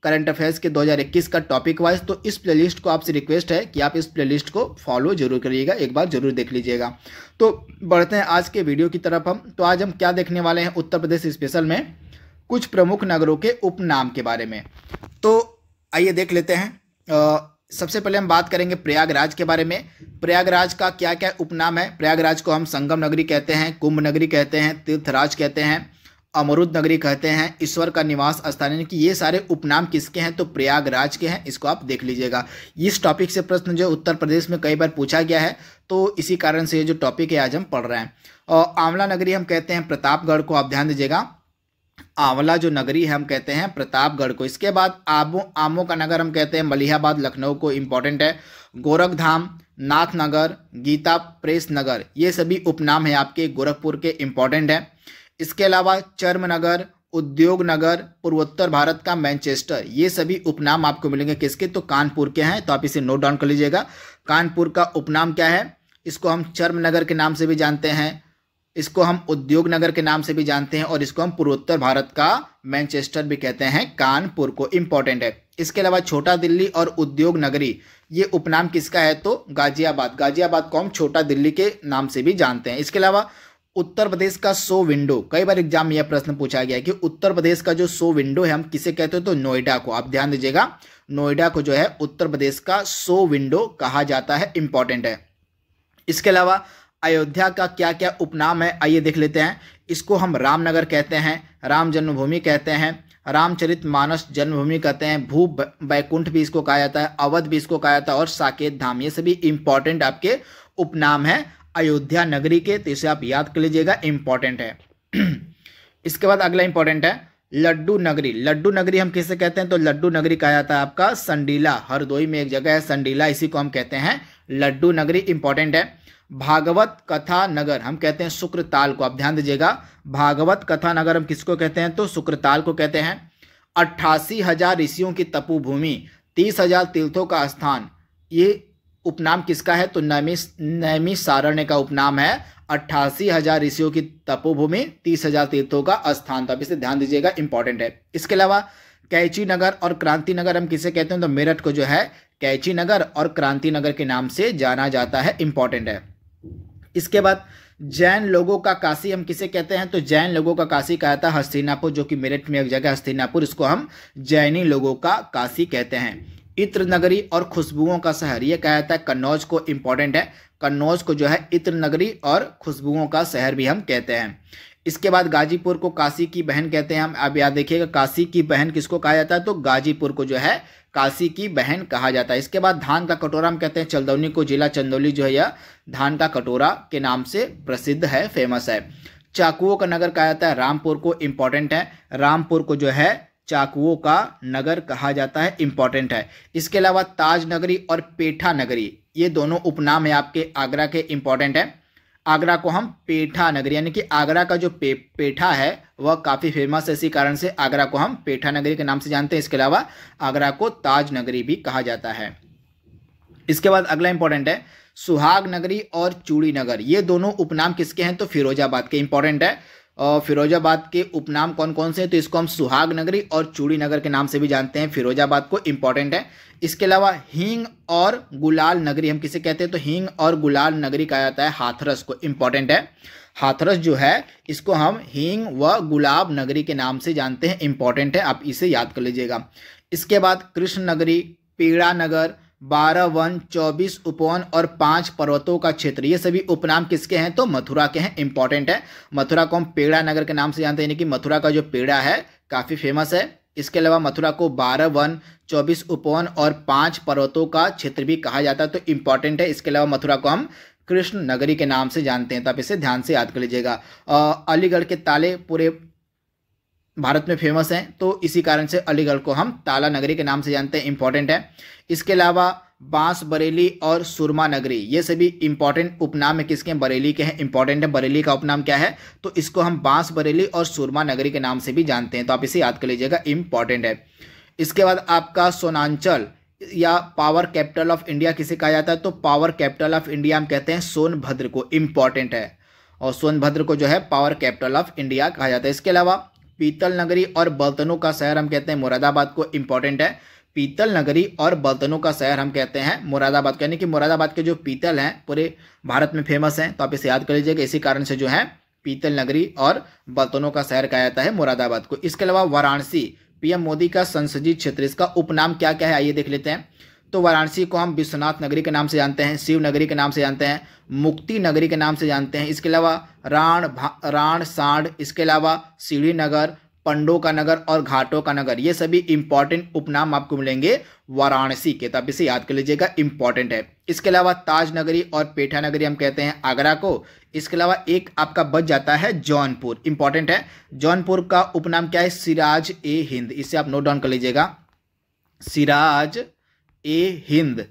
करंट अफेयर्स के 2021 का टॉपिक वाइज। तो इस प्लेलिस्ट को आपसे रिक्वेस्ट है कि आप इस प्लेलिस्ट को फॉलो जरूर करिएगा, एक बार जरूर देख लीजिएगा। तो बढ़ते हैं आज के वीडियो की तरफ हम। तो आज हम क्या देखने वाले हैं उत्तर प्रदेश स्पेशल में, कुछ प्रमुख नगरों के उपनाम के बारे में। तो आइए देख लेते हैं। सबसे पहले हम बात करेंगे प्रयागराज के बारे में। प्रयागराज का क्या क्या उपनाम है। प्रयागराज को हम संगम नगरी कहते हैं, कुंभ नगरी कहते हैं, तीर्थराज कहते हैं, अमरुद नगरी कहते हैं, ईश्वर का निवास स्थान, यानी कि ये सारे उपनाम किसके हैं, तो प्रयागराज के हैं। इसको आप देख लीजिएगा। इस टॉपिक से प्रश्न जो उत्तर प्रदेश में कई बार पूछा गया है, तो इसी कारण से ये जो टॉपिक है आज हम पढ़ रहे हैं। और आंवला नगरी हम कहते हैं प्रतापगढ़ को, आप ध्यान दीजिएगा। आंवला जो नगरी है हम कहते हैं प्रतापगढ़ को। इसके बाद आमों का नगर हम कहते हैं मलिहाबाद लखनऊ को, इंपॉर्टेंट है। गोरखधाम, नाथनगर, गीता प्रेस नगर, ये सभी उपनाम है आपके गोरखपुर के, इंपॉर्टेंट है। इसके अलावा चर्मनगर, उद्योग नगर, पूर्वोत्तर भारत का मैनचेस्टर, ये सभी उपनाम आपको मिलेंगे किसके, तो कानपुर के हैं। तो आप इसे नोट डाउन कर लीजिएगा। कानपुर का उपनाम क्या है, इसको हम चर्मनगर के नाम से भी जानते हैं, इसको हम उद्योग नगर के नाम से भी जानते हैं, और इसको हम पूर्वोत्तर भारत का मैनचेस्टर भी कहते हैं, कानपुर को, इंपॉर्टेंट है। इसके अलावा छोटा दिल्ली और उद्योग नगरी, ये उपनाम किसका है, तो गाजियाबाद। गाजियाबाद को हम छोटा दिल्ली के नाम से भी जानते हैं। इसके अलावा उत्तर प्रदेश का 100 विंडो, कई बार एग्जाम में यह प्रश्न पूछा गया है कि उत्तर प्रदेश का जो 100 विंडो है हम किसे कहते हैं, तो नोएडा को। आप ध्यान दीजिएगा, नोएडा को जो है उत्तर प्रदेश का 100 विंडो कहा जाता है, इंपॉर्टेंट है। इसके अलावा अयोध्या का क्या क्या उपनाम है आइए देख लेते हैं। इसको हम रामनगर कहते हैं, राम जन्मभूमि कहते हैं, रामचरितमानस जन्मभूमि कहते हैं, भू बैकुंठ भी इसको कहा जाता है, अवध भी इसको कहा जाता है और साकेत धाम। ये सभी इंपॉर्टेंट आपके उपनाम है अयोध्या नगरी के, तो इसे आप याद कर लीजिएगा, इंपॉर्टेंट है। इसके बाद अगला इंपॉर्टेंट है लड्डू नगरी। लड्डू नगरी हम किसे कहते हैं? तो लड्डू नगरी कहा जाता है आपका संडीला, हरदोई में एक जगह है संडीला, इसी को हम कहते हैं लड्डू नगरी, इंपॉर्टेंट है। भागवत कथा नगर हम कहते हैं शुक्रताल को, आप ध्यान दीजिएगा, भागवत कथा नगर हम किसको कहते हैं? तो शुक्रताल को कहते हैं। 88,000 ऋषियों की तपोभूमि, 30,000 तीर्थों का स्थान, ये उपनाम किसका है? तो नैमिषारण्य का उपनाम है। 88,000 ऋषियों की तपोभूमि, 30,000 तीर्थों का स्थान, तो आप इसे ध्यान दीजिएगा, इंपॉर्टेंट है। इसके अलावा कैची नगर और क्रांति नगर हम किसे कहते हैं? तो मेरठ को जो है कैची नगर और क्रांति नगर के नाम से जाना जाता है, इंपॉर्टेंट है। इसके बाद जैन लोगों का काशी हम किसे कहते हैं? तो जैन लोगों का काशी कहा जाता है हस्तिनापुर, जो कि मेरठ में एक जगह हस्तिनापुर, इसको हम जैनी लोगों का काशी कहते हैं। इत्र नगरी और खुशबुओं का शहर ये कहा जाता है कन्नौज को, इंपॉर्टेंट है। कन्नौज को जो है इत्र नगरी और खुशबुओं का शहर भी हम कहते हैं। इसके बाद गाजीपुर को काशी की बहन कहते हैं हम, आप याद देखिएगा, काशी की बहन किसको कहा जाता है? तो गाजीपुर को जो है काशी की बहन कहा जाता है। इसके बाद धान का कटोरा हम कहते हैं चंदौली को, जिला चंदौली जो है यह धान का कटोरा के नाम से प्रसिद्ध है, फेमस है। चाकुओं का नगर कहा जाता है रामपुर को, इंपॉर्टेंट है। रामपुर को जो है चाकुओं का नगर कहा जाता है, इंपॉर्टेंट है। इसके अलावा ताज नगरी और पेठा नगरी ये दोनों उपनाम है आपके आगरा के, इंपॉर्टेंट है। आगरा को हम पेठा नगरी, यानी कि आगरा का जो पेठा है वह काफ़ी फेमस है, इसी कारण से आगरा को हम पेठा नगरी के नाम से जानते हैं। इसके अलावा आगरा को ताज नगरी भी कहा जाता है। इसके बाद अगला इंपॉर्टेंट है सुहाग नगरी और चूड़ी नगर, ये दोनों उपनाम किसके हैं? तो फिरोजाबाद के, इंपॉर्टेंट है। और फिरोजाबाद के उपनाम कौन कौन से हैं? तो इसको हम सुहाग नगरी और चूड़ी नगर के नाम से भी जानते हैं, फिरोजाबाद को, इंपॉर्टेंट है। इसके अलावा हींग और गुलाल नगरी हम किसे कहते हैं? तो हींग और गुलाल नगरी कहा जाता है हाथरस को, इंपॉर्टेंट है। हाथरस जो है इसको हम हींग व गुलाब नगरी के नाम से जानते हैं, इंपॉर्टेंट है, आप इसे याद कर लीजिएगा। इसके बाद कृष्ण नगरी, पीड़ा नगर, 12 वन, 24 उपवन और 5 पर्वतों का क्षेत्र, ये सभी उपनाम किसके हैं? तो मथुरा के हैं, इंपॉर्टेंट है। मथुरा को हम पेड़ा नगर के नाम से जानते हैं, यानी कि मथुरा का जो पेड़ा है काफ़ी फेमस है। इसके अलावा मथुरा को 12 वन, 24 उपवन और 5 पर्वतों का क्षेत्र भी कहा जाता है, तो इंपॉर्टेंट है। इसके अलावा मथुरा को हम कृष्ण नगरी के नाम से जानते हैं, तो आप इसे ध्यान से याद कर लीजिएगा। अलीगढ़ के ताले पूरे भारत में फेमस हैं, तो इसी कारण से अलीगढ़ को हम ताला नगरी के नाम से जानते हैं, इंपॉर्टेंट है। इसके अलावा बांस बरेली और सुरमा नगरी, ये सभी इंपॉर्टेंट उपनाम है, किसके हैं? बरेली के हैं, इंपॉर्टेंट है। बरेली का उपनाम क्या है? तो इसको हम बांस बरेली और सुरमा नगरी के नाम से भी जानते हैं, तो आप इसे याद कर लीजिएगा, इंपॉर्टेंट है। इसके बाद आपका सोनांचल या पावर कैपिटल ऑफ इंडिया किसे कहा जाता है? तो पावर कैपिटल ऑफ इंडिया हम कहते हैं सोनभद्र को, इंपॉर्टेंट है। और सोनभद्र को जो है पावर कैपिटल ऑफ इंडिया कहा जाता है। इसके अलावा पीतल नगरी और बर्तनों का शहर हम कहते हैं मुरादाबाद को, इंपॉर्टेंट है। पीतल नगरी और बर्तनों का शहर हम कहते हैं मुरादाबाद को, यानी कि मुरादाबाद के जो पीतल हैं पूरे भारत में फेमस हैं, तो आप इसे याद कर लीजिएगा, इसी कारण से जो है पीतल नगरी और बर्तनों का शहर कहा जाता है मुरादाबाद को। इसके अलावा वाराणसी, पीएम मोदी का संसदीय क्षेत्र, इसका उपनाम क्या क्या है आइए देख लेते हैं। तो वाराणसी को हम विश्वनाथ नगरी के नाम से जानते हैं, शिव नगरी के नाम से जानते हैं, मुक्ति नगरी के नाम से जानते हैं। इसके अलावा राण सांड, इसके अलावा सीढ़ी नगर, पंडों का नगर और घाटों का नगर, ये सभी इंपॉर्टेंट उपनाम आपको मिलेंगे वाराणसी के, तो आप इसे याद कर लीजिएगा, इंपॉर्टेंट है। इसके अलावा ताज नगरी और पेठा नगरी हम कहते हैं आगरा को। इसके अलावा एक आपका बच जाता है जौनपुर, इंपॉर्टेंट है। जौनपुर का उपनाम क्या है? सिराज ए हिंद, इसे आप नोट डाउन कर लीजिएगा, सिराज ए हिंद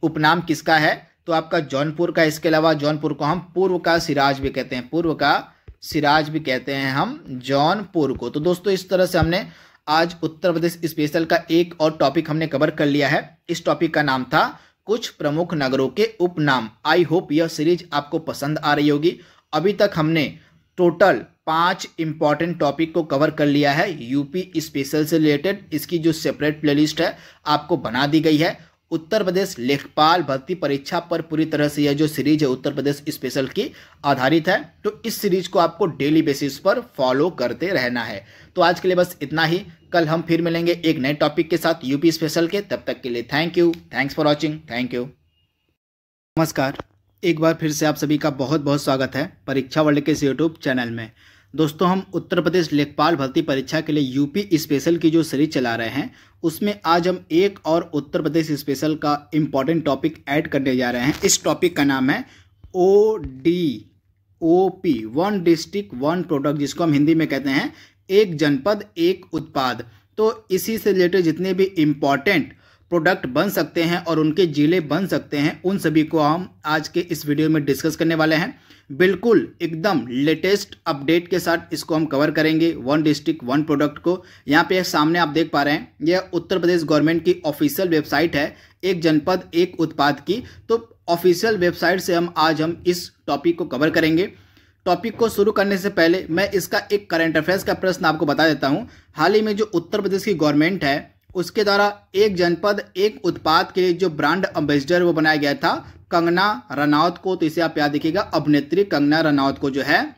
उपनाम किसका है? तो आपका जौनपुर का। इसके अलावा जौनपुर को हम पूर्व का सिराज भी कहते हैं, पूर्व का सिराज भी कहते हैं हम जौनपुर को। तो दोस्तों इस तरह से हमने आज उत्तर प्रदेश स्पेशल का एक और टॉपिक हमने कवर कर लिया है। इस टॉपिक का नाम था कुछ प्रमुख नगरों के उपनाम। आई होप यह सीरीज आपको पसंद आ रही होगी। अभी तक हमने टोटल 5 इंपॉर्टेंट टॉपिक को कवर कर लिया है यूपी स्पेशल से रिलेटेड। इसकी जो सेपरेट प्लेलिस्ट है आपको बना दी गई है। उत्तर प्रदेश लेखपाल भर्ती परीक्षा पर पूरी तरह से यह जो सीरीज है उत्तर प्रदेश स्पेशल की आधारित है। तो इस सीरीज को आपको डेली बेसिस पर फॉलो करते रहना है। तो आज के लिए बस इतना ही। कल हम फिर मिलेंगे एक नए टॉपिक के साथ यूपी स्पेशल के। तब तक के लिए thank you, thanks for watching, thank you, नमस्कार। एक बार फिर से आप सभी का बहुत बहुत स्वागत है परीक्षा वर्ल्ड के इस यूट्यूब चैनल में। दोस्तों, हम उत्तर प्रदेश लेखपाल भर्ती परीक्षा के लिए यूपी स्पेशल की जो सीरीज चला रहे हैं उसमें आज हम एक और उत्तर प्रदेश स्पेशल का इम्पॉर्टेंट टॉपिक ऐड करने जा रहे हैं। इस टॉपिक का नाम है ODOP, one district one product, जिसको हम हिंदी में कहते हैं एक जनपद एक उत्पाद। तो इसी से रिलेटेड जितने भी इम्पॉर्टेंट प्रोडक्ट बन सकते हैं और उनके जिले बन सकते हैं उन सभी को हम आज के इस वीडियो में डिस्कस करने वाले हैं। बिल्कुल एकदम लेटेस्ट अपडेट के साथ इसको हम कवर करेंगे, वन डिस्ट्रिक्ट वन प्रोडक्ट को। यहाँ पे सामने आप देख पा रहे हैं, यह उत्तर प्रदेश गवर्नमेंट की ऑफिशियल वेबसाइट है, एक जनपद एक उत्पाद की। तो ऑफिशियल वेबसाइट से आज हम इस टॉपिक को कवर करेंगे। टॉपिक को शुरू करने से पहले मैं इसका एक करंट अफेयर्स का प्रश्न आपको बता देता हूँ। हाल ही में जो उत्तर प्रदेश की गवर्नमेंट है उसके द्वारा एक जनपद एक उत्पाद के लिए जो ब्रांड एम्बेसडर वो बनाया गया था कंगना रनौत को। तो इसे आप याद रखिएगा, अभिनेत्री कंगना रनौत को जो है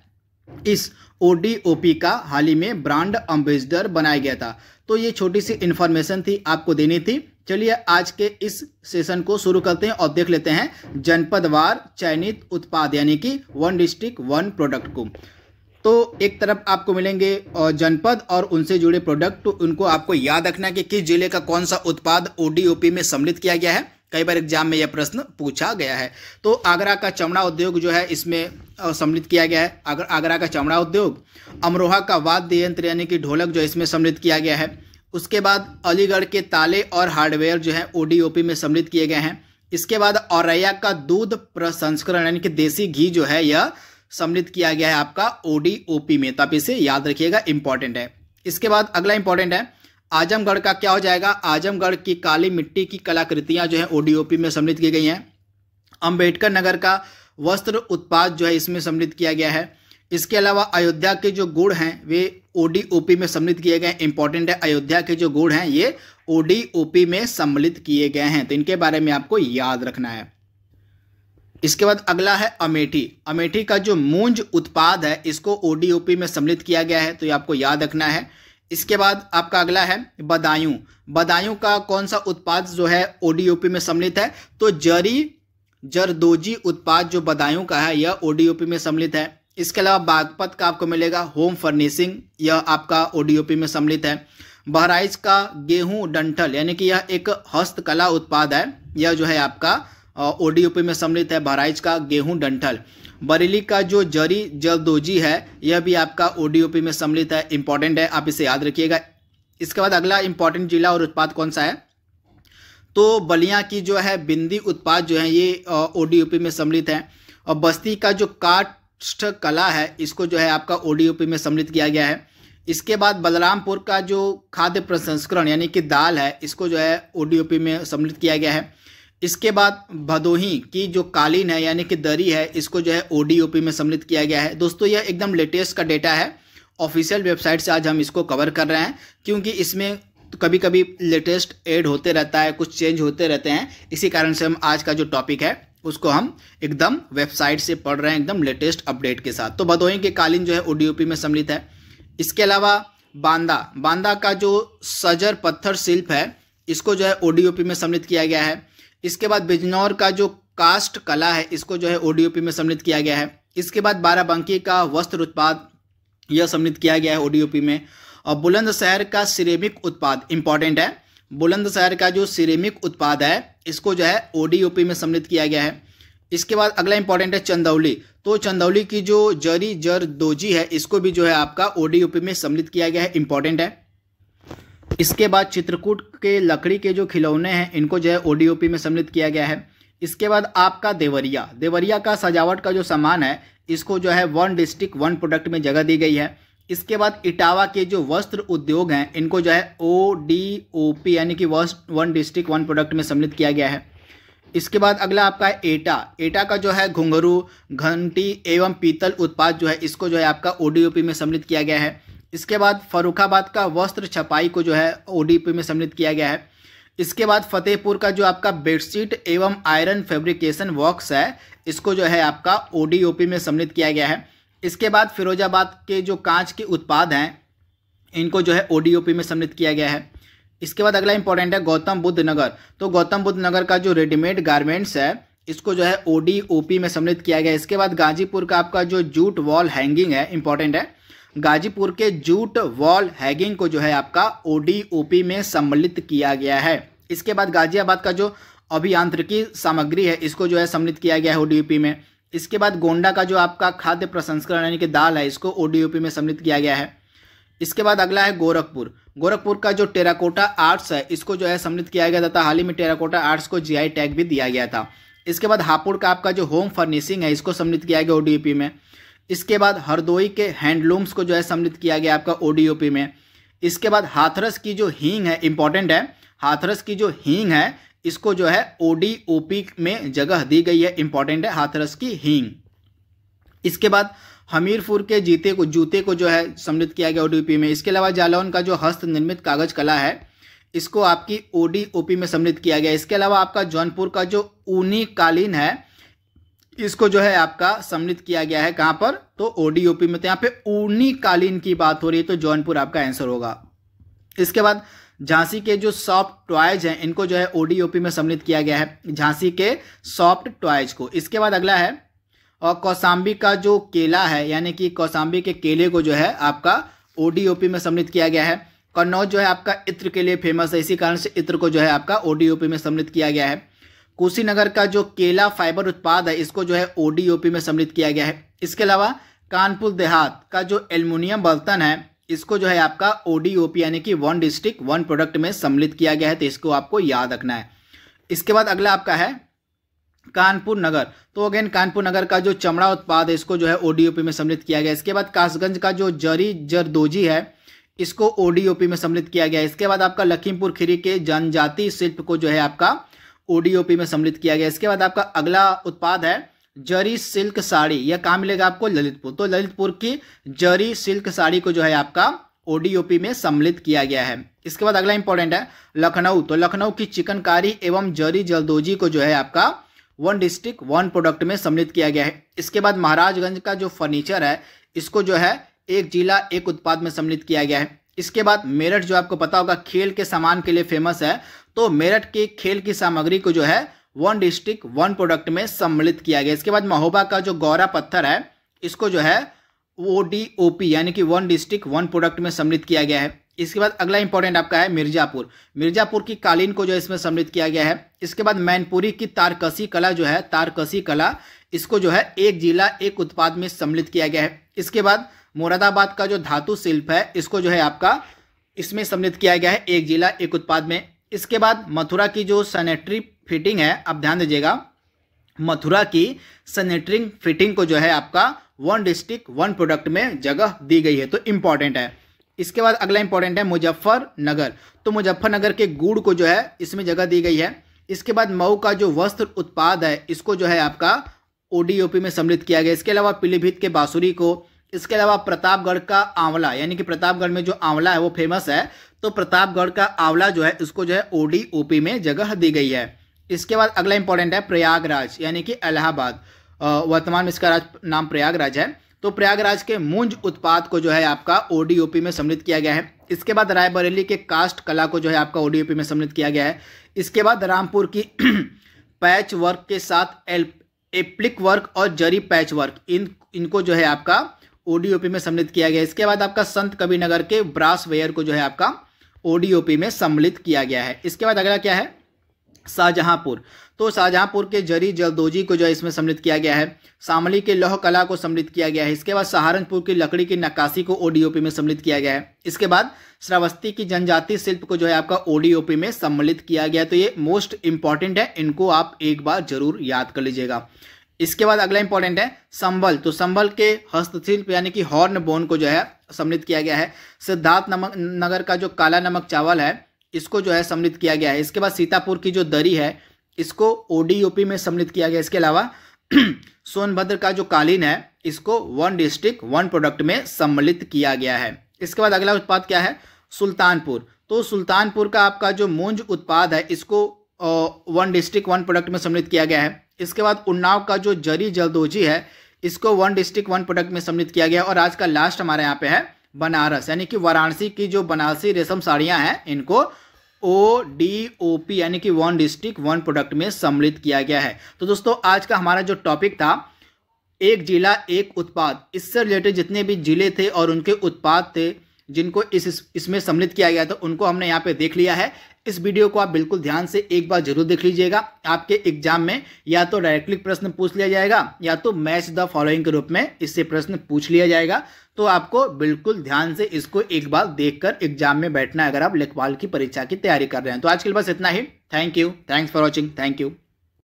इस ODOP का हाल ही में ब्रांड एम्बेसडर बनाया गया था। तो ये छोटी सी इंफॉर्मेशन थी, आपको देनी थी। चलिए आज के इस सेशन को शुरू करते हैं और देख लेते हैं जनपदवार चयनित उत्पाद यानी कि वन डिस्ट्रिक्ट वन प्रोडक्ट को। तो एक तरफ आपको मिलेंगे जनपद और उनसे जुड़े प्रोडक्ट, तो उनको आपको याद रखना है कि किस जिले का कौन सा उत्पाद ODOP में सम्मिलित किया गया है। कई बार एग्जाम में यह प्रश्न पूछा गया है। तो आगरा का चमड़ा उद्योग जो है इसमें सम्मिलित किया गया है, आगरा का चमड़ा उद्योग। अमरोहा का वाद्य यंत्र यानी कि ढोलक जो इसमें सम्मिलित किया गया है। उसके बाद अलीगढ़ के ताले और हार्डवेयर जो है ODOP में सम्मिलित किए गए हैं। इसके बाद औरैया का दूध प्रसंस्करण यानी कि देसी घी जो है यह सम्मिलित किया गया है आपका ODOP में। तो आप इसे याद रखिएगा, इंपॉर्टेंट है। इसके बाद अगला इंपॉर्टेंट है आजमगढ़ का क्या हो जाएगा। आजमगढ़ की काली मिट्टी की कलाकृतियां जो है ODOP में सम्मिलित की गई हैं। अंबेडकर नगर का वस्त्र उत्पाद जो है इसमें सम्मिलित किया गया है। इसके अलावा अयोध्या के जो गुड़ हैं वे ODOP में सम्मिलित किए गए हैं। इंपॉर्टेंट है, अयोध्या के जो गुड़ हैं ये ODOP में सम्मिलित किए गए हैं। तो इनके बारे में आपको याद रखना है। इसके बाद अगला है अमेठी। अमेठी का जो मूंज उत्पाद है इसको ODOP में सम्मिलित किया गया है, तो ये आपको याद रखना है। इसके बाद आपका अगला है बदायूं। बदायूं का कौन सा उत्पाद जो है ODOP में सम्मिलित है, तो जरदोजी उत्पाद जो बदायूं का है यह ODOP में सम्मिलित है। इसके अलावा बागपत का आपको मिलेगा होम फर्निशिंग, यह आपका ODOP में सम्मिलित है। बहराइच का गेहूं डंठल यानी कि यह एक हस्तकला उत्पाद है, यह जो है आपका ODOP में सम्मिलित है, बहराइच का गेहूं डंठल। बरेली का जो जरदोजी है यह भी आपका ODOP में सम्मिलित है, इंपॉर्टेंट है, आप इसे याद रखिएगा। इसके बाद अगला इंपॉर्टेंट जिला और उत्पाद कौन सा है, तो बलिया की जो है बिंदी उत्पाद जो है ये ODOP में सम्मिलित है। और बस्ती का जो काष्ठ कला है इसको जो है आपका ODOP में सम्मिलित किया गया है। इसके बाद बलरामपुर का जो खाद्य प्रसंस्करण यानी कि दाल है इसको जो है ODOP में सम्मिलित किया गया है। इसके बाद भदोही की जो कालीन है यानी कि दरी है इसको जो है ODOP में सम्मिलित किया गया है। दोस्तों यह एकदम लेटेस्ट का डेटा है, ऑफिशियल वेबसाइट से आज हम इसको कवर कर रहे हैं क्योंकि इसमें तो कभी कभी लेटेस्ट ऐड होते रहता है, कुछ चेंज होते रहते हैं। इसी कारण से हम आज का जो टॉपिक है उसको हम एकदम वेबसाइट से पढ़ रहे हैं, एकदम लेटेस्ट अपडेट के साथ। तो भदोही के कालीन जो है ODOP में सम्मिलित है। इसके अलावा बांदा का जो सजर पत्थर शिल्प है इसको जो है ODOP में सम्मिलित किया गया है। इसके बाद बिजनौर का जो काष्ठ कला है इसको जो है ODOP में सम्मिलित किया गया है। इसके बाद बाराबंकी का वस्त्र उत्पाद यह सम्मिलित किया गया है ODOP में। और बुलंदशहर का सिरेमिक उत्पाद, इंपॉर्टेंट है, बुलंदशहर का जो सिरेमिक उत्पाद है इसको जो है ODOP में सम्मिलित किया गया है। इसके बाद अगला इंपॉर्टेंट है चंदौली। तो चंदौली की जो जरदोजी है इसको भी जो है आपका ODOP में सम्मिलित किया गया है, इंपॉर्टेंट है। इसके बाद चित्रकूट के लकड़ी के जो खिलौने हैं इनको जो है ODOP में सम्मिलित किया गया है। इसके बाद आपका देवरिया का सजावट का जो सामान है इसको जो है वन डिस्ट्रिक्ट वन प्रोडक्ट में जगह दी गई है। इसके बाद इटावा के जो वस्त्र उद्योग हैं इनको जो है ODOP यानी कि वन डिस्ट्रिक्ट वन प्रोडक्ट में सम्मिलित किया गया है। इसके बाद अगला आपका है एटा का जो है घुंघरू घंटी एवं पीतल उत्पाद जो है इसको जो है आपका ODOP में सम्मिलित किया गया है। इसके बाद फर्रुखाबाद का वस्त्र छपाई को जो है ODOP में सम्मिलित किया गया है। इसके बाद फतेहपुर का जो आपका बेडशीट एवं आयरन फैब्रिकेशन वर्क्स है इसको जो है आपका ODOP में सम्मिलित किया गया है। इसके बाद फिरोजाबाद के जो कांच के उत्पाद हैं इनको जो है ODOP में सम्मिलित किया गया है। इसके बाद अगला इंपॉर्टेंट है गौतम बुद्ध नगर। तो गौतम बुद्ध नगर का जो रेडीमेड गारमेंट्स है इसको जो है ODOP में सम्मिलित किया गया। इसके बाद गाजीपुर का आपका जो जूट वॉल हैंगिंग है, इंपॉर्टेंट है, गाजीपुर के जूट वॉल हैंगिंग को जो है आपका ODOP में सम्मिलित किया गया है। इसके बाद गाजियाबाद का जो अभियांत्रिकी सामग्री है इसको जो है सम्मिलित किया गया है ODOP में। इसके बाद गोंडा का जो आपका खाद्य प्रसंस्करण यानी कि दाल है इसको ODOP में सम्मिलित किया गया है। इसके बाद अगला है गोरखपुर। गोरखपुर का जो टेराकोटा आर्ट्स है इसको जो है सम्मिलित किया गया तथा हाल ही में टेराकोटा आर्ट्स को GI टैग भी दिया गया था। इसके बाद हापुड़ का आपका जो होम फर्निशिंग है इसको सम्मिलित किया गया ODOP में। इसके बाद हरदोई के हैंडलूम्स को जो है सम्मिलित किया गया आपका ODOP में। इसके बाद हाथरस की जो हींग है, इंपॉर्टेंट है, हाथरस की जो हींग है इसको जो है ODOP में जगह दी गई है, इंपॉर्टेंट है हाथरस की हींग। इसके बाद हमीरपुर के जूते को जो है सम्मिलित किया गया ODOP में। इसके अलावा जालौन का जो हस्त निर्मित कागज कला है इसको आपकी ODOP में सम्मिलित किया गया। इसके अलावा आपका जौनपुर का जो ऊनी कालीन है इसको जो है आपका सम्मिलित किया गया है, कहां पर, तो ODOP में। तो यहाँ पे ऊनी कालीन की बात हो रही है तो जौनपुर आपका आंसर होगा। इसके बाद झांसी के जो सॉफ्ट टॉयज हैं इनको जो है ODOP में सम्मिलित किया गया है, झांसी के सॉफ्ट टॉयज को। इसके बाद अगला है और कौसाम्बी का जो केला है यानी कि कौसाम्बी के केले को जो है आपका ODOP में सम्मिलित किया गया है। कन्नौज जो है आपका इत्र के लिए फेमस है, इसी कारण से इत्र को जो है आपका ODOP में सम्मिलित किया गया है। कुशीनगर का जो केला फाइबर उत्पाद है इसको जो है ODOP में सम्मिलित किया गया है। इसके अलावा कानपुर देहात का जो एल्युमिनियम बर्तन है इसको जो है आपका ODOP यानी कि वन डिस्ट्रिक्ट वन प्रोडक्ट में सम्मिलित किया गया है, तो इसको आपको याद रखना है। इसके बाद अगला आपका है कानपुर नगर। तो अगेन कानपुर नगर का जो चमड़ा उत्पाद है इसको जो है ODOP में सम्मिलित किया गया। इसके बाद कासगंज का जो जरी जरदोजी है इसको ODOP में सम्मिलित किया गया। इसके बाद आपका लखीमपुर खीरी के जनजाति शिल्प को जो है आपका ODOP में सम्मिलित किया गया। इसके बाद आपका अगला उत्पाद है जरी सिल्क साड़ी, यह कहाँ मिलेगा आपको, ललितपुर। तो ललितपुर की जरी सिल्क साड़ी को जो है आपका ODOP में सम्मिलित किया गया है। इसके बाद अगला इंपॉर्टेंट है लखनऊ। तो लखनऊ की चिकनकारी एवं जरी जरदोजी को जो है आपका वन डिस्ट्रिक्ट वन प्रोडक्ट में सम्मिलित किया गया है। इसके बाद महाराजगंज का जो फर्नीचर है इसको जो है एक जिला एक उत्पाद में सम्मिलित किया गया है। इसके बाद मेरठ जो आपको पता होगा खेल के सामान के लिए फेमस है, तो मेरठ के खेल की सामग्री को जो है वन डिस्ट्रिक्ट वन प्रोडक्ट में सम्मिलित किया गया। इसके बाद महोबा का जो गौरा पत्थर है इसको जो है ODOP यानी कि वन डिस्ट्रिक्ट वन प्रोडक्ट में सम्मिलित किया गया है। इसके बाद अगला इंपॉर्टेंट आपका है मिर्जापुर। मिर्जापुर की कालीन को जो है इसमें सम्मिलित किया गया है। इसके बाद मैनपुरी की तारकसी कला जो है, तारकसी कला, इसको जो है एक जिला एक उत्पाद में सम्मिलित किया गया है। इसके बाद मुरादाबाद का जो धातु शिल्प है इसको जो है आपका इसमें सम्मिलित किया गया है एक जिला एक उत्पाद में। इसके बाद मथुरा की जो सैनिटरी फिटिंग है, आप ध्यान दीजिएगा, मथुरा की सैनिटरी फिटिंग को जो है आपका वन डिस्ट्रिक्ट वन प्रोडक्ट में जगह दी गई है, तो इंपॉर्टेंट है। इसके बाद अगला इंपॉर्टेंट है मुजफ्फरनगर। तो मुजफ्फरनगर के गुड़ को जो है इसमें जगह दी गई है। इसके बाद मऊ का जो वस्त्र उत्पाद है इसको जो है आपका ODOP में सम्मिलित किया गया। इसके अलावा पीलीभीत के बांसुरी को, इसके अलावा प्रतापगढ़ का आंवला यानी कि प्रतापगढ़ में जो आंवला है वो फेमस है, तो प्रतापगढ़ का आंवला जो है इसको जो है ODOP में जगह दी गई है। इसके बाद अगला इंपॉर्टेंट है प्रयागराज यानी कि इलाहाबाद, वर्तमान में इसका नाम प्रयागराज है। तो प्रयागराज के मुंज उत्पाद को जो है आपका ODOP में सम्मिलित किया गया है। इसके बाद रायबरेली के कास्ट कला को जो है आपका ODOP में सम्मिलित किया गया है। इसके बाद रामपुर की पैच वर्क के साथ एप्लिक वर्क और जरी पैच वर्क, इनको जो है आपका ODOP में सम्मिलित किया गया। इसके बाद आपका संत कबीरनगर के ब्रास वेयर को जो है आपका ODOP में सम्मिलित किया गया है। इसके बाद अगला क्या है शाहजहांपुर। तो शाहजहांपुर के जरी जरदोजी को जो है इसमें सम्मिलित किया गया है। शामली के लौह कला को सम्मिलित किया गया है। इसके बाद सहारनपुर की लकड़ी की नक्काशी को ODOP में सम्मिलित किया गया है। इसके बाद श्रावस्ती की जनजाति शिल्प को जो है आपका ODOP में सम्मिलित किया गया। तो ये मोस्ट इंपॉर्टेंट है, इनको आप एक बार जरूर याद कर लीजिएगा। इसके बाद अगला इंपॉर्टेंट है संबल। तो संबल के हस्तशिल्प यानी कि हॉर्न बोन को जो है सम्मिलित किया गया है। सिद्धार्थ नगर का जो काला नमक चावल है इसको जो है सम्मिलित किया गया है। इसके बाद सीतापुर की जो दरी है इसको ODOP में सम्मिलित किया गया। इसके अलावा सोनभद्र का जो कालीन है इसको वन डिस्ट्रिक्ट वन प्रोडक्ट में सम्मिलित किया गया है। इसके बाद अगला उत्पाद क्या है सुल्तानपुर। तो सुल्तानपुर का आपका जो मूंज उत्पाद है इसको वन डिस्ट्रिक्ट वन प्रोडक्ट में सम्मिलित किया गया है। इसके बाद उन्नाव का जो जरी जरदोजी है इसको वन डिस्ट्रिक्ट वन प्रोडक्ट में सम्मिलित किया गया। और आज का लास्ट हमारे यहाँ पे है बनारस यानी कि वाराणसी की जो बनारसी रेशम साड़ियाँ हैं इनको ODOP यानी कि वन डिस्ट्रिक्ट वन प्रोडक्ट में सम्मिलित किया गया है। तो दोस्तों आज का हमारा जो टॉपिक था एक जिला एक उत्पाद, इससे रिलेटेड जितने भी जिले थे और उनके उत्पाद थे जिनको इसमें सम्मिलित किया गया था उनको हमने यहाँ पे देख लिया है। इस वीडियो को आप बिल्कुल ध्यान से एक बार जरूर देख लीजिएगा। आपके एग्जाम में या तो डायरेक्टली प्रश्न पूछ लिया जाएगा या तो मैच द फॉलोइंग के रूप में इससे प्रश्न पूछ लिया जाएगा। तो आपको बिल्कुल ध्यान से इसको एक बार देखकर एग्जाम में बैठना है अगर आप लेखपाल की परीक्षा की तैयारी कर रहे हैं। तो आज के लिए बस इतना ही। Thank you, thanks for watching, thank you.